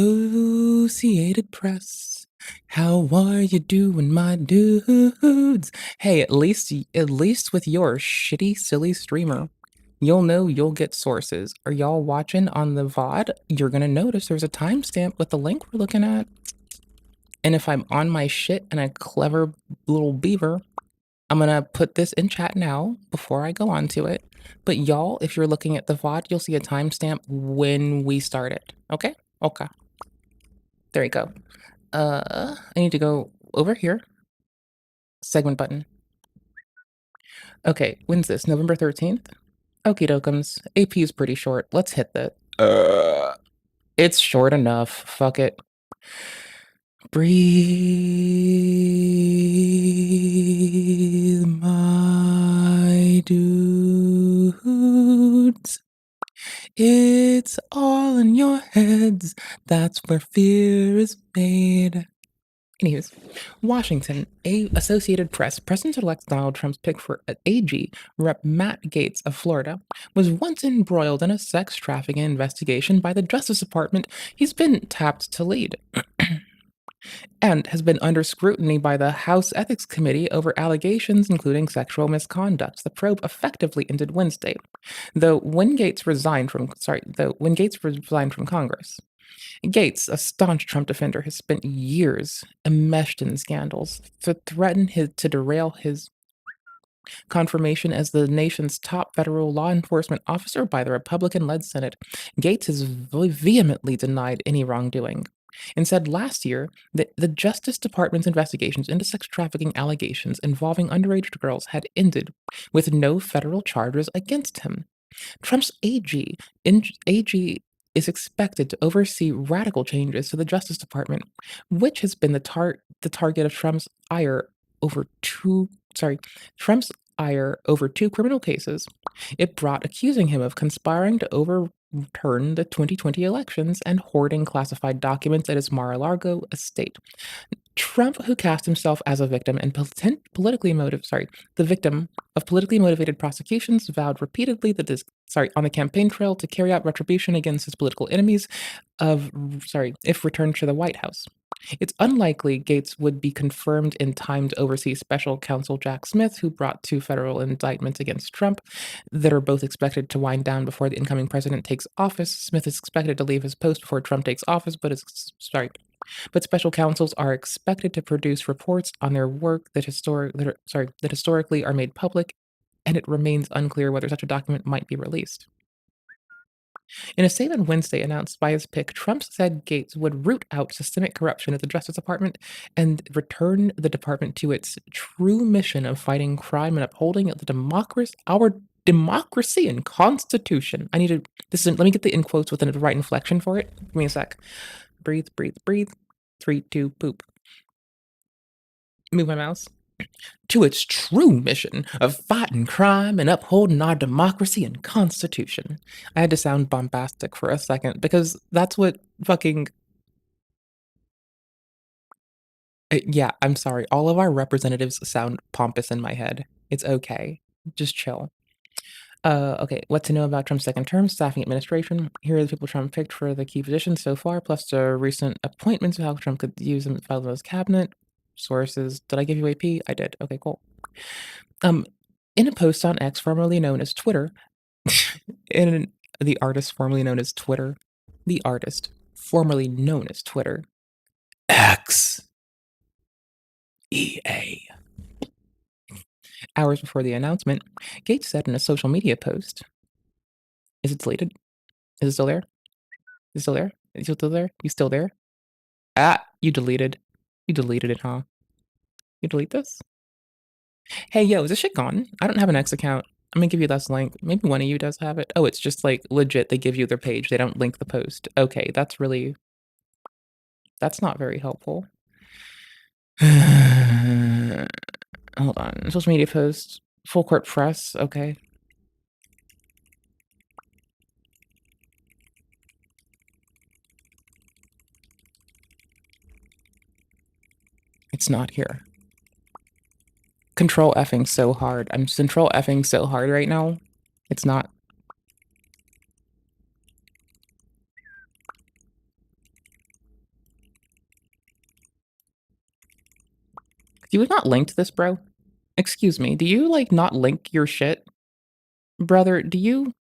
Press. How are you doing, my dudes? Hey, at least with your shitty, silly streamer, you'll know you'll get sources. Are y'all watching on the VOD? You're gonna notice there's a timestamp with the link we're looking at. And if I'm on my shit and a clever little beaver, I'm gonna put this in chat now before I go on to it. But y'all, if you're looking at the VOD, you'll see a timestamp when we start it. Okay? Okay. There you go. I need to go over here. Segment button. Okay, when's this? November 13th? Okie dokums. AP is pretty short. Let's hit that. It's short enough. Fuck it. Breathe, my dudes. It's all in your heads. That's where fear is made. Anyways, Washington, Associated Press, President-elect Donald Trump's pick for AG, Rep. Matt Gatez of Florida, was once embroiled in a sex trafficking investigation by the Justice Department he's been tapped to lead. And has been under scrutiny by the House Ethics Committee over allegations including sexual misconduct. The probe effectively ended Wednesday, when Gatez resigned from Congress. Gatez, a staunch Trump defender, has spent years enmeshed in scandals to threaten to derail his confirmation as the nation's top federal law enforcement officer by the Republican-led Senate. Gatez has vehemently denied any wrongdoing and said last year that the Justice Department's investigations into sex trafficking allegations involving underage girls had ended with no federal charges against him. Trump's AG is expected to oversee radical changes to the Justice Department, which has been the target of Trump's ire over two criminal cases it brought, accusing him of conspiring to overturn the 2020 elections and hoarding classified documents at his Mar-a-Lago estate. Trump, who cast himself as a victim and the victim of politically motivated prosecutions, vowed repeatedly on the campaign trail to carry out retribution against his political enemies if returned to the White House. It's unlikely Gatez would be confirmed in time to oversee special counsel Jack Smith, who brought 2 federal indictments against Trump that are both expected to wind down before the incoming president takes office. Smith is expected to leave his post before Trump takes office, but special counsels are expected to produce reports on their work that historically are made public, and it remains unclear whether such a document might be released. In a statement Wednesday announced by his pick, Trump said Gatez would root out systemic corruption at the Justice Department and return the department to its true mission of fighting crime and upholding our democracy and Constitution. Let me get the in quotes with the right inflection for it. Give me a sec. Breathe, breathe, breathe. 3, 2, poop. Move my mouse. To its true mission of fighting crime and upholding our democracy and Constitution. I had to sound bombastic for a second because that's what fucking... Yeah, I'm sorry. All of our representatives sound pompous in my head. It's okay. Just chill. Okay, what to know about Trump's second term, staffing administration. Here are the people Trump picked for the key positions so far, plus the recent appointments of how Trump could use them in his cabinet. Sources. Did I give you AP? I did. Okay, cool. In a post on X, formerly known as Twitter, the artist formerly known as Twitter, X, EA. Hours before the announcement, Gatez said in a social media post, is it deleted? Is it still there? Is it still there? Is it still there? You still there? Ah, you deleted. You deleted it, huh? You delete this? Hey, yo, is this shit gone? I don't have an X account. I'm gonna give you this link. Maybe one of you does have it. Oh, it's just like legit. They give you their page. They don't link the post. Okay, that's not very helpful. Hold on. Social media post. Full court press. Okay. It's not here. control effing so hard. I'm control effing so hard right now. It's not. Do you not linked this, bro? Excuse me. Do you like not link your shit? Brother, do you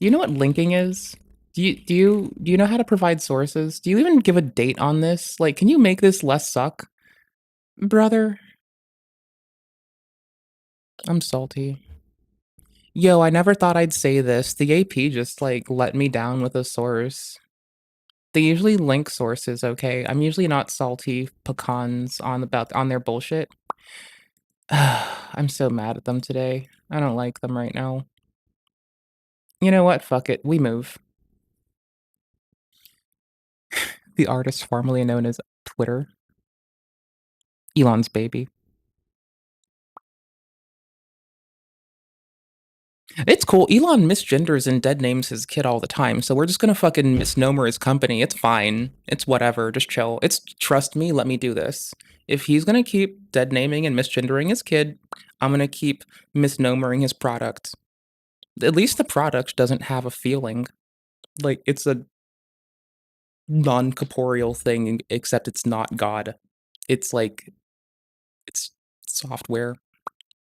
know what linking is? Do you know how to provide sources? Do you even give a date on this? Like, can you make this less suck? Brother, I'm salty. Yo, I never thought I'd say this. The AP just like let me down with a source. They usually link sources, okay? I'm usually not salty pecans on their bullshit. I'm so mad at them today. I don't like them right now. You know what? Fuck it. We move. The artist formerly known as Twitter. Elon's baby. It's cool. Elon misgenders and dead names his kid all the time, so we're just gonna fucking misnomer his company. It's fine. It's whatever. Just chill. It's trust me, let me do this. If he's gonna keep dead naming and misgendering his kid, I'm gonna keep misnomering his product. At least the product doesn't have a feeling. Like, it's a non-corporeal thing, except it's not God. It's like, it's software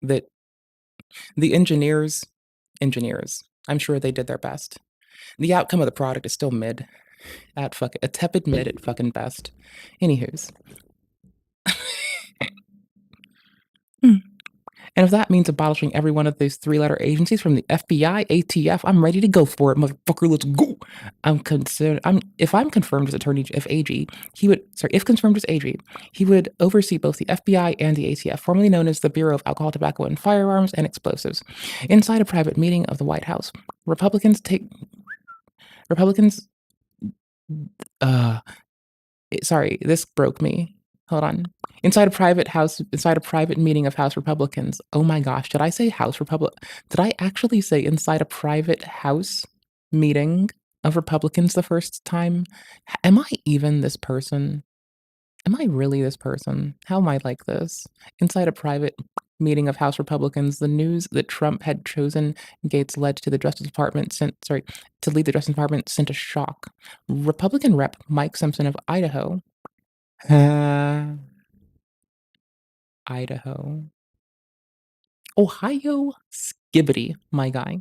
that the engineers, I'm sure they did their best. The outcome of the product is still mid. At a tepid mid at fucking best. Anywho's. And if that means abolishing every one of those 3-letter agencies from the FBI, ATF, I'm ready to go for it, motherfucker. Let's go. If confirmed as if confirmed as AG, he would oversee both the FBI and the ATF, formerly known as the Bureau of Alcohol, Tobacco, and Firearms and Explosives. Inside a private meeting of the White House, sorry, this broke me. Hold on. Inside a private meeting of House Republicans. Oh my gosh, did I say House Republic? Did I actually say inside a private House meeting of Republicans the first time? Am I even this person? Am I really this person? How am I like this? Inside a private meeting of House Republicans, the news that Trump had chosen Gates led to the Justice Department to lead the Justice Department sent a shock. Republican Rep Mike Simpson of Idaho. Idaho. Ohio skibbity, my guy.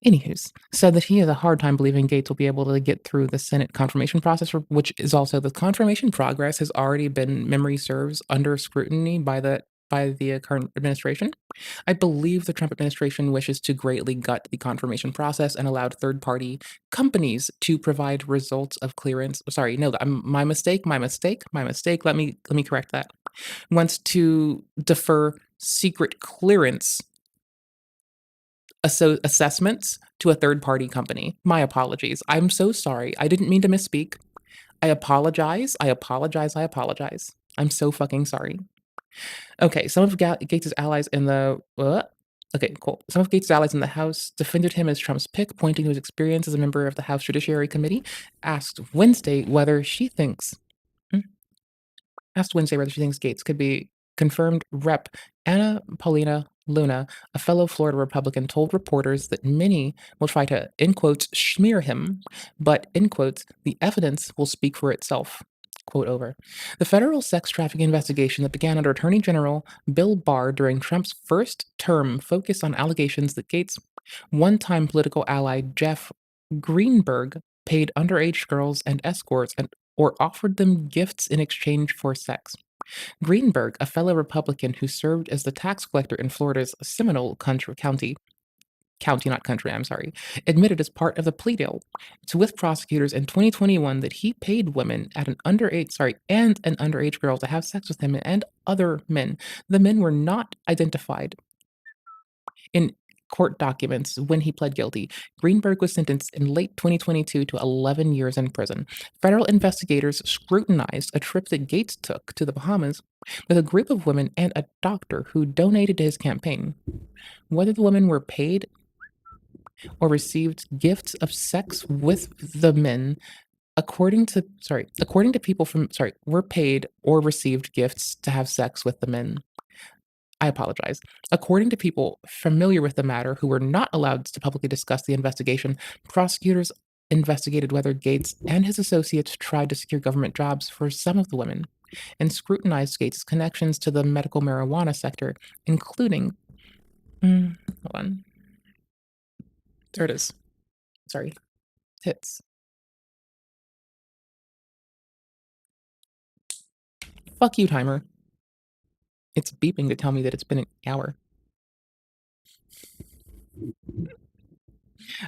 Anywho's, said that he has a hard time believing Gates will be able to get through the Senate confirmation process, which is also the confirmation progress has already been, memory serves, under scrutiny by the current administration. I believe the Trump administration wishes to greatly gut the confirmation process and allowed third-party companies to provide results of clearance. Sorry, no, my mistake. Let me correct that. Wants to defer secret clearance assessments to a third-party company. My apologies. I'm so sorry. I didn't mean to misspeak. I apologize. I'm so fucking sorry. Okay, some of Gates' allies in the okay, cool. Some of Gates' allies in the House defended him as Trump's pick, pointing to his experience as a member of the House Judiciary Committee. Asked Wednesday whether she thinks Gates could be confirmed. Rep. Anna Paulina Luna, a fellow Florida Republican, told reporters that many will try to, in quotes, smear him, but, in quotes, the evidence will speak for itself. Quote over. The federal sex trafficking investigation that began under Attorney General Bill Barr during Trump's first term focused on allegations that Gates' one-time political ally Jeff Greenberg paid underage girls and escorts or offered them gifts in exchange for sex. Greenberg, a fellow Republican who served as the tax collector in Florida's Seminole County, admitted as part of the plea deal with prosecutors in 2021 that he paid women and an underage girl to have sex with him and other men. The men were not identified in court documents when he pled guilty. Greenberg was sentenced in late 2022 to 11 years in prison. Federal investigators scrutinized a trip that Gates took to the Bahamas with a group of women and a doctor who donated to his campaign. Whether the women were paid or received gifts of sex with the men, According to people from were paid or received gifts to have sex with the men. I apologize. According to people familiar with the matter who were not allowed to publicly discuss the investigation, prosecutors investigated whether Gates and his associates tried to secure government jobs for some of the women and scrutinized Gates' connections to the medical marijuana sector, including. Hold on. There it is. Sorry. Tits. Fuck you, timer. It's beeping to tell me that it's been an hour.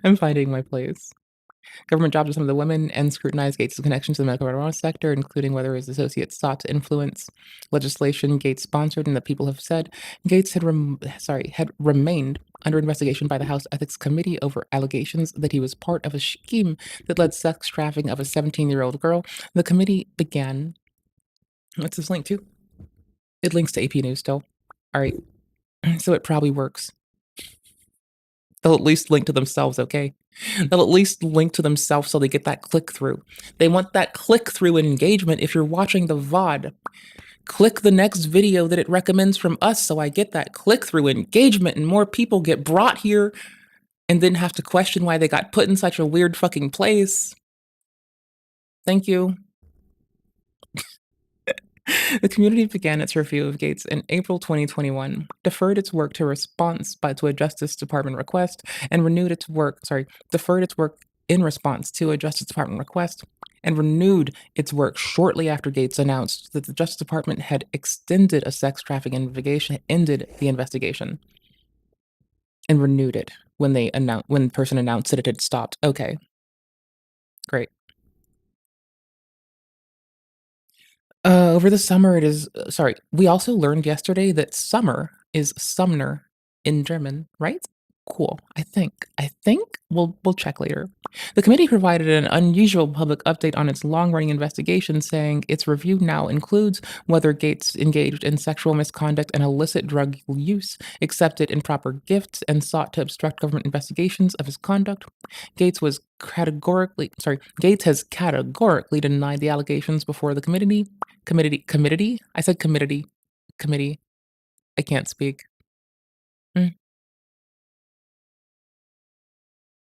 I'm finding my place. Government jobs of some of the women and scrutinized Gates' connection to the medical marijuana sector, including whether his associates sought to influence legislation Gates sponsored and that people have said Gates had remained under investigation by the House Ethics Committee over allegations that he was part of a scheme that led sex trafficking of a 17-year-old girl. The committee began. What's this link to? It links to AP News still. All right. So it probably works. They'll at least link to themselves, okay? They'll at least link to themselves so they get that click-through. They want that click-through and engagement if you're watching the VOD. Click the next video that it recommends from us so I get that click-through engagement and more people get brought here and then have to question why they got put in such a weird fucking place. Thank you. The community began its review of Gates in April 2021, deferred its work to response to a Justice Department request, and deferred its work in response to a Justice Department request, and renewed its work shortly after Gates announced that the Justice Department had extended a sex trafficking investigation, ended the investigation, and renewed it when the person announced that it had stopped. Okay, great. Over the summer, we also learned yesterday that summer is Sumner in German, right? Cool. I think we'll check later. The committee provided an unusual public update on its long-running investigation, saying its review now includes whether Gates engaged in sexual misconduct and illicit drug use, accepted improper gifts, and sought to obstruct government investigations of his conduct. Gates has categorically denied the allegations before the committee. I said committee. I can't speak.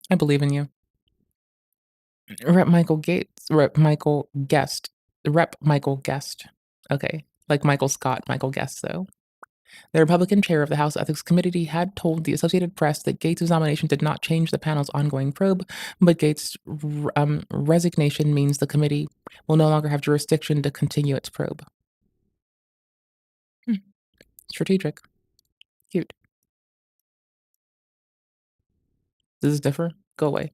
I believe in you. Rep. Michael Guest. Okay, like Michael Scott, Michael Guest, though. The Republican chair of the House Ethics Committee had told the Associated Press that Gates' nomination did not change the panel's ongoing probe, but Gates' resignation means the committee will no longer have jurisdiction to continue its probe. Strategic. Cute. Does this differ? Go away.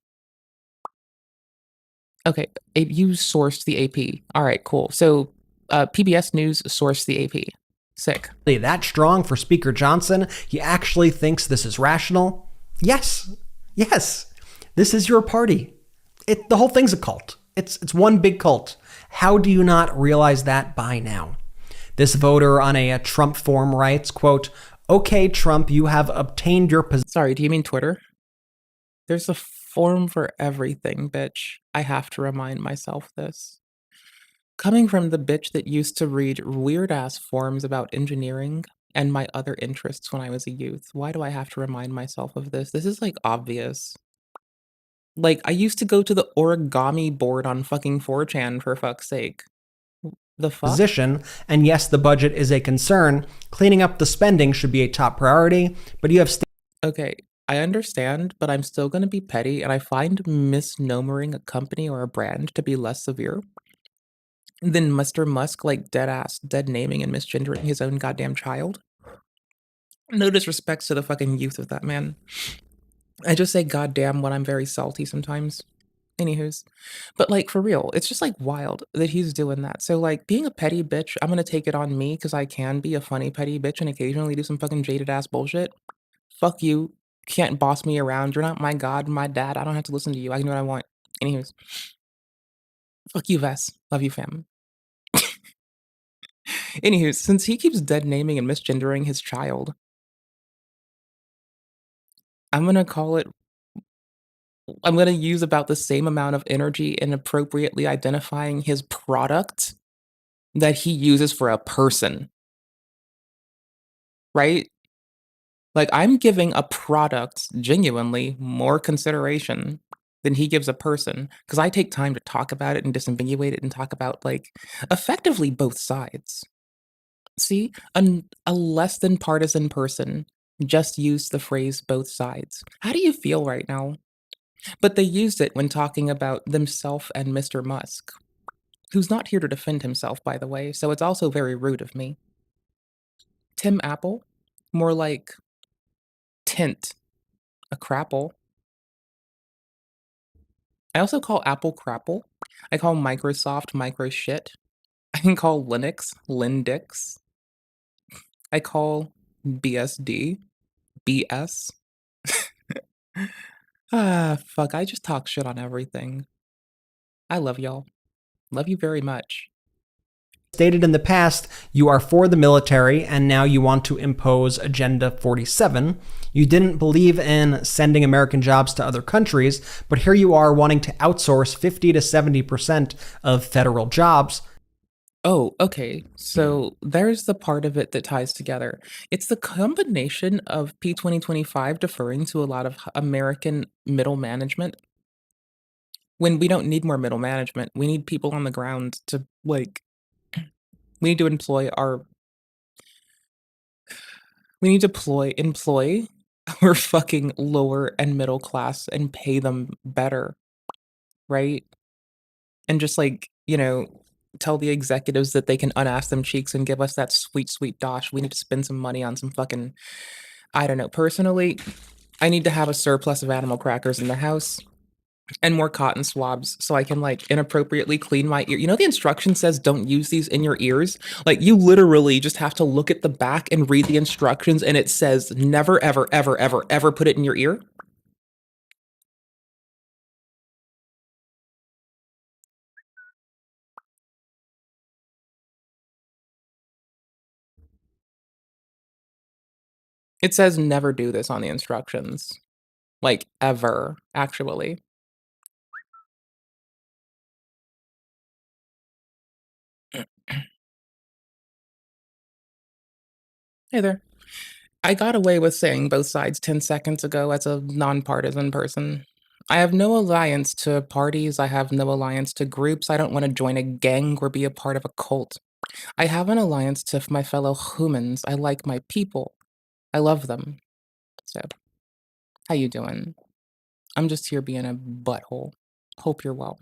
Okay, you sourced the AP. All right, cool. So PBS News sourced the AP. Sick. That strong for Speaker Johnson? He actually thinks this is rational? Yes. This is your party. The whole thing's a cult. It's one big cult. How do you not realize that by now? This voter on a Trump form writes, quote, "Okay, Trump, you have obtained your position." Sorry, do you mean Twitter? There's a form for everything, bitch. I have to remind myself this. Coming from the bitch that used to read weird-ass forums about engineering and my other interests when I was a youth, why do I have to remind myself of this? This is, like, obvious. Like, I used to go to the origami board on fucking 4chan, for fuck's sake. The fuck? Position, and yes, the budget is a concern. Cleaning up the spending should be a top priority, but you have Okay, I understand, but I'm still gonna be petty, and I find misnomering a company or a brand to be less severe than Mr. Musk, like, dead naming and misgendering his own goddamn child. No disrespect to the fucking youth of that man. I just say goddamn when I'm very salty sometimes. Anywho's. But, like, for real, it's just, like, wild that he's doing that. So, like, being a petty bitch, I'm gonna take it on me because I can be a funny petty bitch and occasionally do some fucking jaded-ass bullshit. Fuck you. Can't boss me around. You're not my god, my dad. I don't have to listen to you. I can do what I want. Anywho's. Fuck you, Vess. Love you, fam. Anywho, since he keeps dead naming and misgendering his child, I'm gonna call it I'm going to use about the same amount of energy in appropriately identifying his product that he uses for a person. Right? Like, I'm giving a product genuinely more consideration than he gives a person, because I take time to talk about it and disambiguate it and talk about, like, effectively both sides. See, a less than partisan person just used the phrase both sides. How do you feel right now? But they used it when talking about themselves and Mr. Musk, who's not here to defend himself, by the way, so it's also very rude of me. Tim Apple, more like Tint a crapple. I also call Apple crapple. I call Microsoft micro shit. I can call Linux Lindix. I call BSD BS. Fuck, I just talk shit on everything. I love y'all. Love you very much. Stated in the past, you are for the military and now you want to impose Agenda 47. You didn't believe in sending American jobs to other countries, but here you are wanting to outsource 50 to 70% of federal jobs. Oh, okay. So there's the part of it that ties together. It's the combination of P2025 deferring to a lot of American middle management when we don't need more middle management. We need people on the ground to, like, we need to employ our fucking lower and middle class and pay them better, right? And just, like, you know, tell the executives that they can unass them cheeks and give us that sweet, sweet dosh. We need to spend some money on some fucking, I don't know. Personally, I need to have a surplus of animal crackers in the house and more cotton swabs so I can, like, inappropriately clean my ear. You know, the instruction says don't use these in your ears. Like, you literally just have to look at the back and read the instructions, and it says never, ever, ever, ever, ever put it in your ear. It says never do this on the instructions. Like, ever, actually. Hey there. I got away with saying both sides 10 seconds ago as a nonpartisan person. I have no alliance to parties. I have no alliance to groups. I don't want to join a gang or be a part of a cult. I have an alliance to my fellow humans. I like my people. I love them. So, how you doing? I'm just here being a butthole. Hope you're well.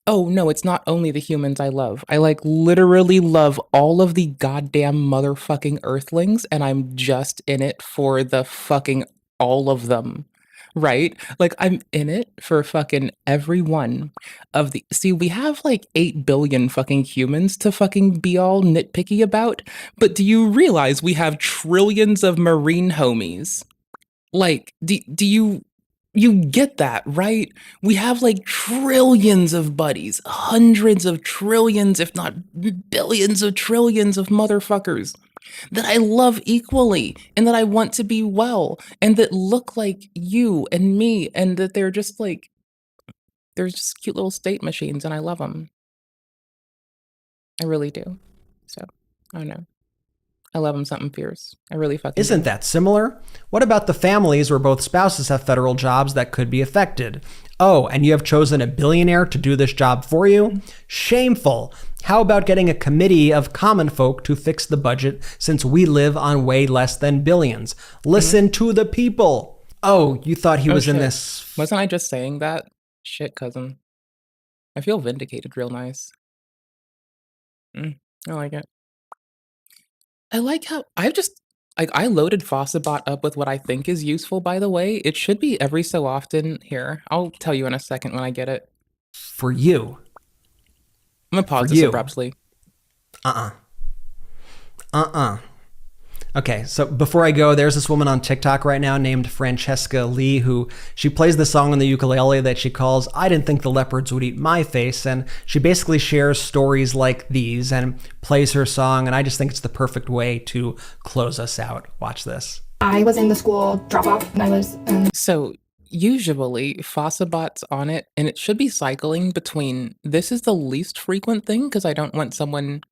Oh, no, it's not only the humans I love. I, like, literally love all of the goddamn motherfucking earthlings, and I'm just in it for the fucking all of them, right? Like, I'm in it for fucking every one of the... See, we have, like, 8 billion fucking humans to fucking be all nitpicky about, but do you realize we have trillions of marine homies? Like, do you get that, right? We have, like, trillions of buddies, hundreds of trillions, if not billions of trillions of motherfuckers that I love equally and that I want to be well and that look like you and me and that they're just, like, they're just cute little state machines and I love them. I really do. So, I don't know. I love them something fierce. I really fucking Isn't do. that similar? What about the families where both spouses have federal jobs that could be affected? Oh, and you have chosen a billionaire to do this job for you? Shameful. How about getting a committee of common folk to fix the budget since we live on way less than billions? Listen to the people. Oh, you thought he was in this... Wasn't I just saying that? Shit, cousin. I feel vindicated real nice. I like it. I like how I've just, like, I loaded Faucetbot up with what I think is useful, by the way. It should be every so often. Here, I'll tell you in a second when I get it. For you. I'm gonna pause this abruptly. Okay, so before I go, there's this woman on TikTok right now named Francesca Lee who she plays the song on the ukulele that she calls I Didn't Think the Leopards Would Eat My Face, and she basically shares stories like these and plays her song, and I just think it's the perfect way to close us out. Watch this. I was in the school drop-off and I was So usually Fossabot's on it, and it should be cycling between this is the least frequent thing because I don't want someone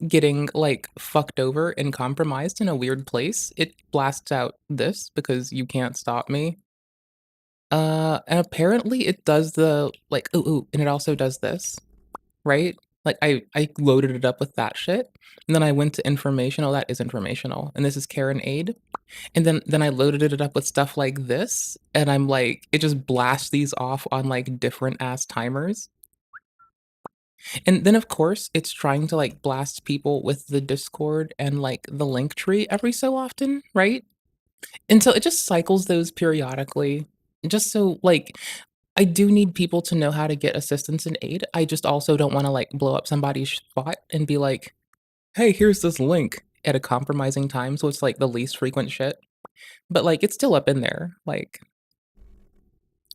getting like fucked over and compromised in a weird place. It blasts out this because you can't stop me. And apparently it does the like ooh, and it also does this, right? Like I loaded it up with that shit, and then I went to informational. That is informational, and this is Karen Aid, and then I loaded it up with stuff like this, and I'm like, it just blasts these off on like different ass timers. And then of course it's trying to like blast people with the Discord and like the link tree every so often, right? And so it just cycles those periodically. Just so like I do need people to know how to get assistance and aid. I just also don't want to like blow up somebody's spot and be like, hey, here's this link at a compromising time. So it's like the least frequent shit. But like it's still up in there. Like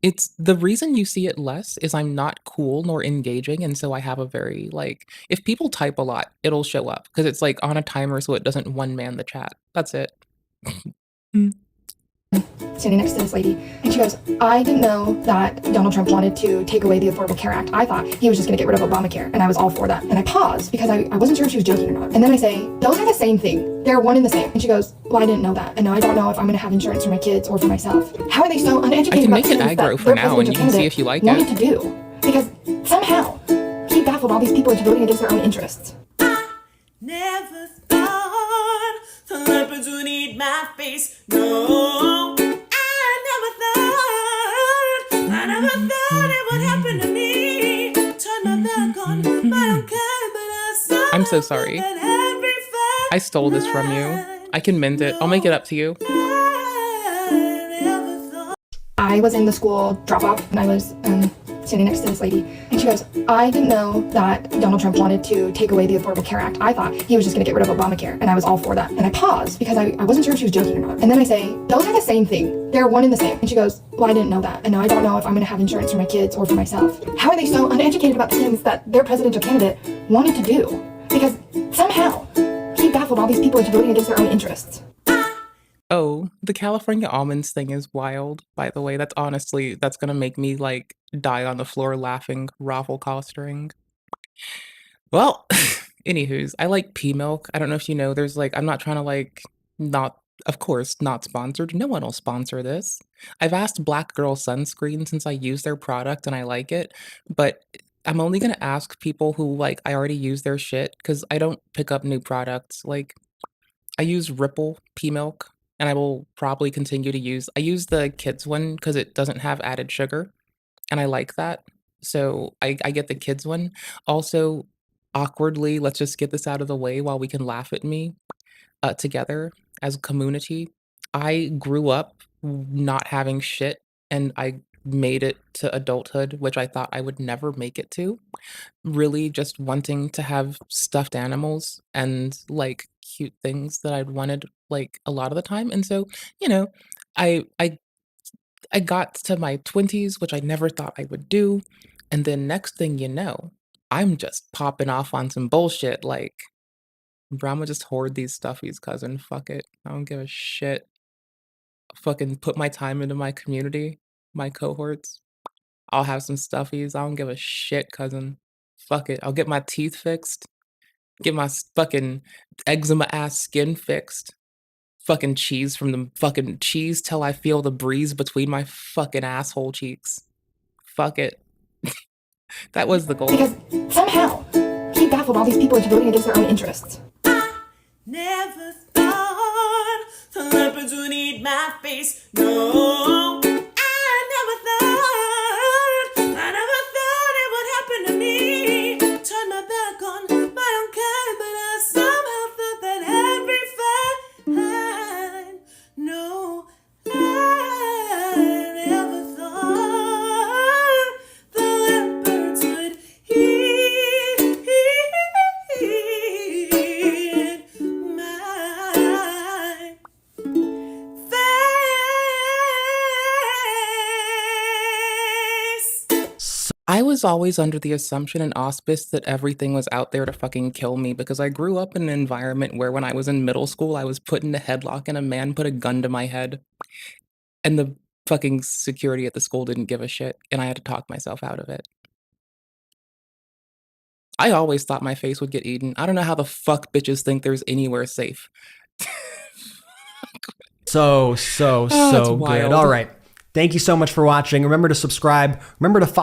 it's the reason you see it less is I'm not cool nor engaging, and so I have a very like if people type a lot, it'll show up because it's like on a timer so it doesn't one man the chat. That's it. standing next to this lady, and she goes, I didn't know that Donald Trump wanted to take away the Affordable Care Act. I thought he was just going to get rid of Obamacare, and I was all for that. And I paused because I wasn't sure if she was joking or not. And then I say, those are the same thing. They're one and the same. And she goes, well, I didn't know that. And now I don't know if I'm going to have insurance for my kids or for myself. How are they so uneducated I can about make it things aggro that for their now, and presidential you can see candidate if you like wanted it. to do? Because somehow he baffled all these people into voting against their own interests. Never thought the leopards would eat my face. No, I never thought it would happen to me. Turn my back on, but I don't care. But I'm so sorry. I stole this from you. I can mend it. I'll make it up to you. I was in the school drop-off, and I was standing next to this lady, and she goes, I didn't know that Donald Trump wanted to take away the Affordable Care Act. I thought he was just going to get rid of Obamacare, and I was all for that. And I paused because I wasn't sure if she was joking or not. And then I say, those are the same thing. They're one and the same. And she goes, well, I didn't know that. And now I don't know if I'm going to have insurance for my kids or for myself. How are they so uneducated about the things that their presidential candidate wanted to do? Because somehow he baffled all these people into voting against their own interests. Oh, the California almonds thing is wild, by the way. That's honestly, that's gonna make me like die on the floor laughing, raffle costing. Well, anywho's, I like pea milk. I don't know if you know, there's like, I'm not trying to like, not, of course, not sponsored. No one will sponsor this. I've asked Black Girl Sunscreen since I use their product and I like it, but I'm only gonna ask people who like, I already use their shit because I don't pick up new products. Like, I use Ripple pea milk. And I will probably continue to I use the kids one because it doesn't have added sugar. And I like that. So I get the kids one. Also, awkwardly, let's just get this out of the way while we can laugh at me together as a community. I grew up not having shit and I made it to adulthood, which I thought I would never make it to. Really just wanting to have stuffed animals and like cute things that I'd wanted like a lot of the time. And so, you know, I I I got to my 20s, which I never thought I would do. And then next thing you know, I'm just popping off on some bullshit like, bro, I'ma just hoard these stuffies, cousin. Fuck it. I don't give a shit. Fucking put my time into my community, my cohorts. I'll have some stuffies. I don't give a shit, cousin. Fuck it. I'll get my teeth fixed. Get my fucking eczema ass skin fixed. Fucking cheese from the fucking cheese till I feel the breeze between my fucking asshole cheeks. Fuck it. That was the goal. Because somehow he baffled all these people into voting against their own interests. never thought the leopards would eat my face. No, I never thought it would happen to me. Turn my back on, but I don't care. But I somehow thought that every fight. No, I never thought the leopards would eat my was always under the assumption and auspice that everything was out there to fucking kill me because I grew up in an environment where when I was in middle school, I was put in a headlock and a man put a gun to my head. And the fucking security at the school didn't give a shit, and I had to talk myself out of it. I always thought my face would get eaten. I don't know how the fuck bitches think there's anywhere safe. So it's good. wild. All right. Thank you so much for watching. Remember to subscribe. Remember to follow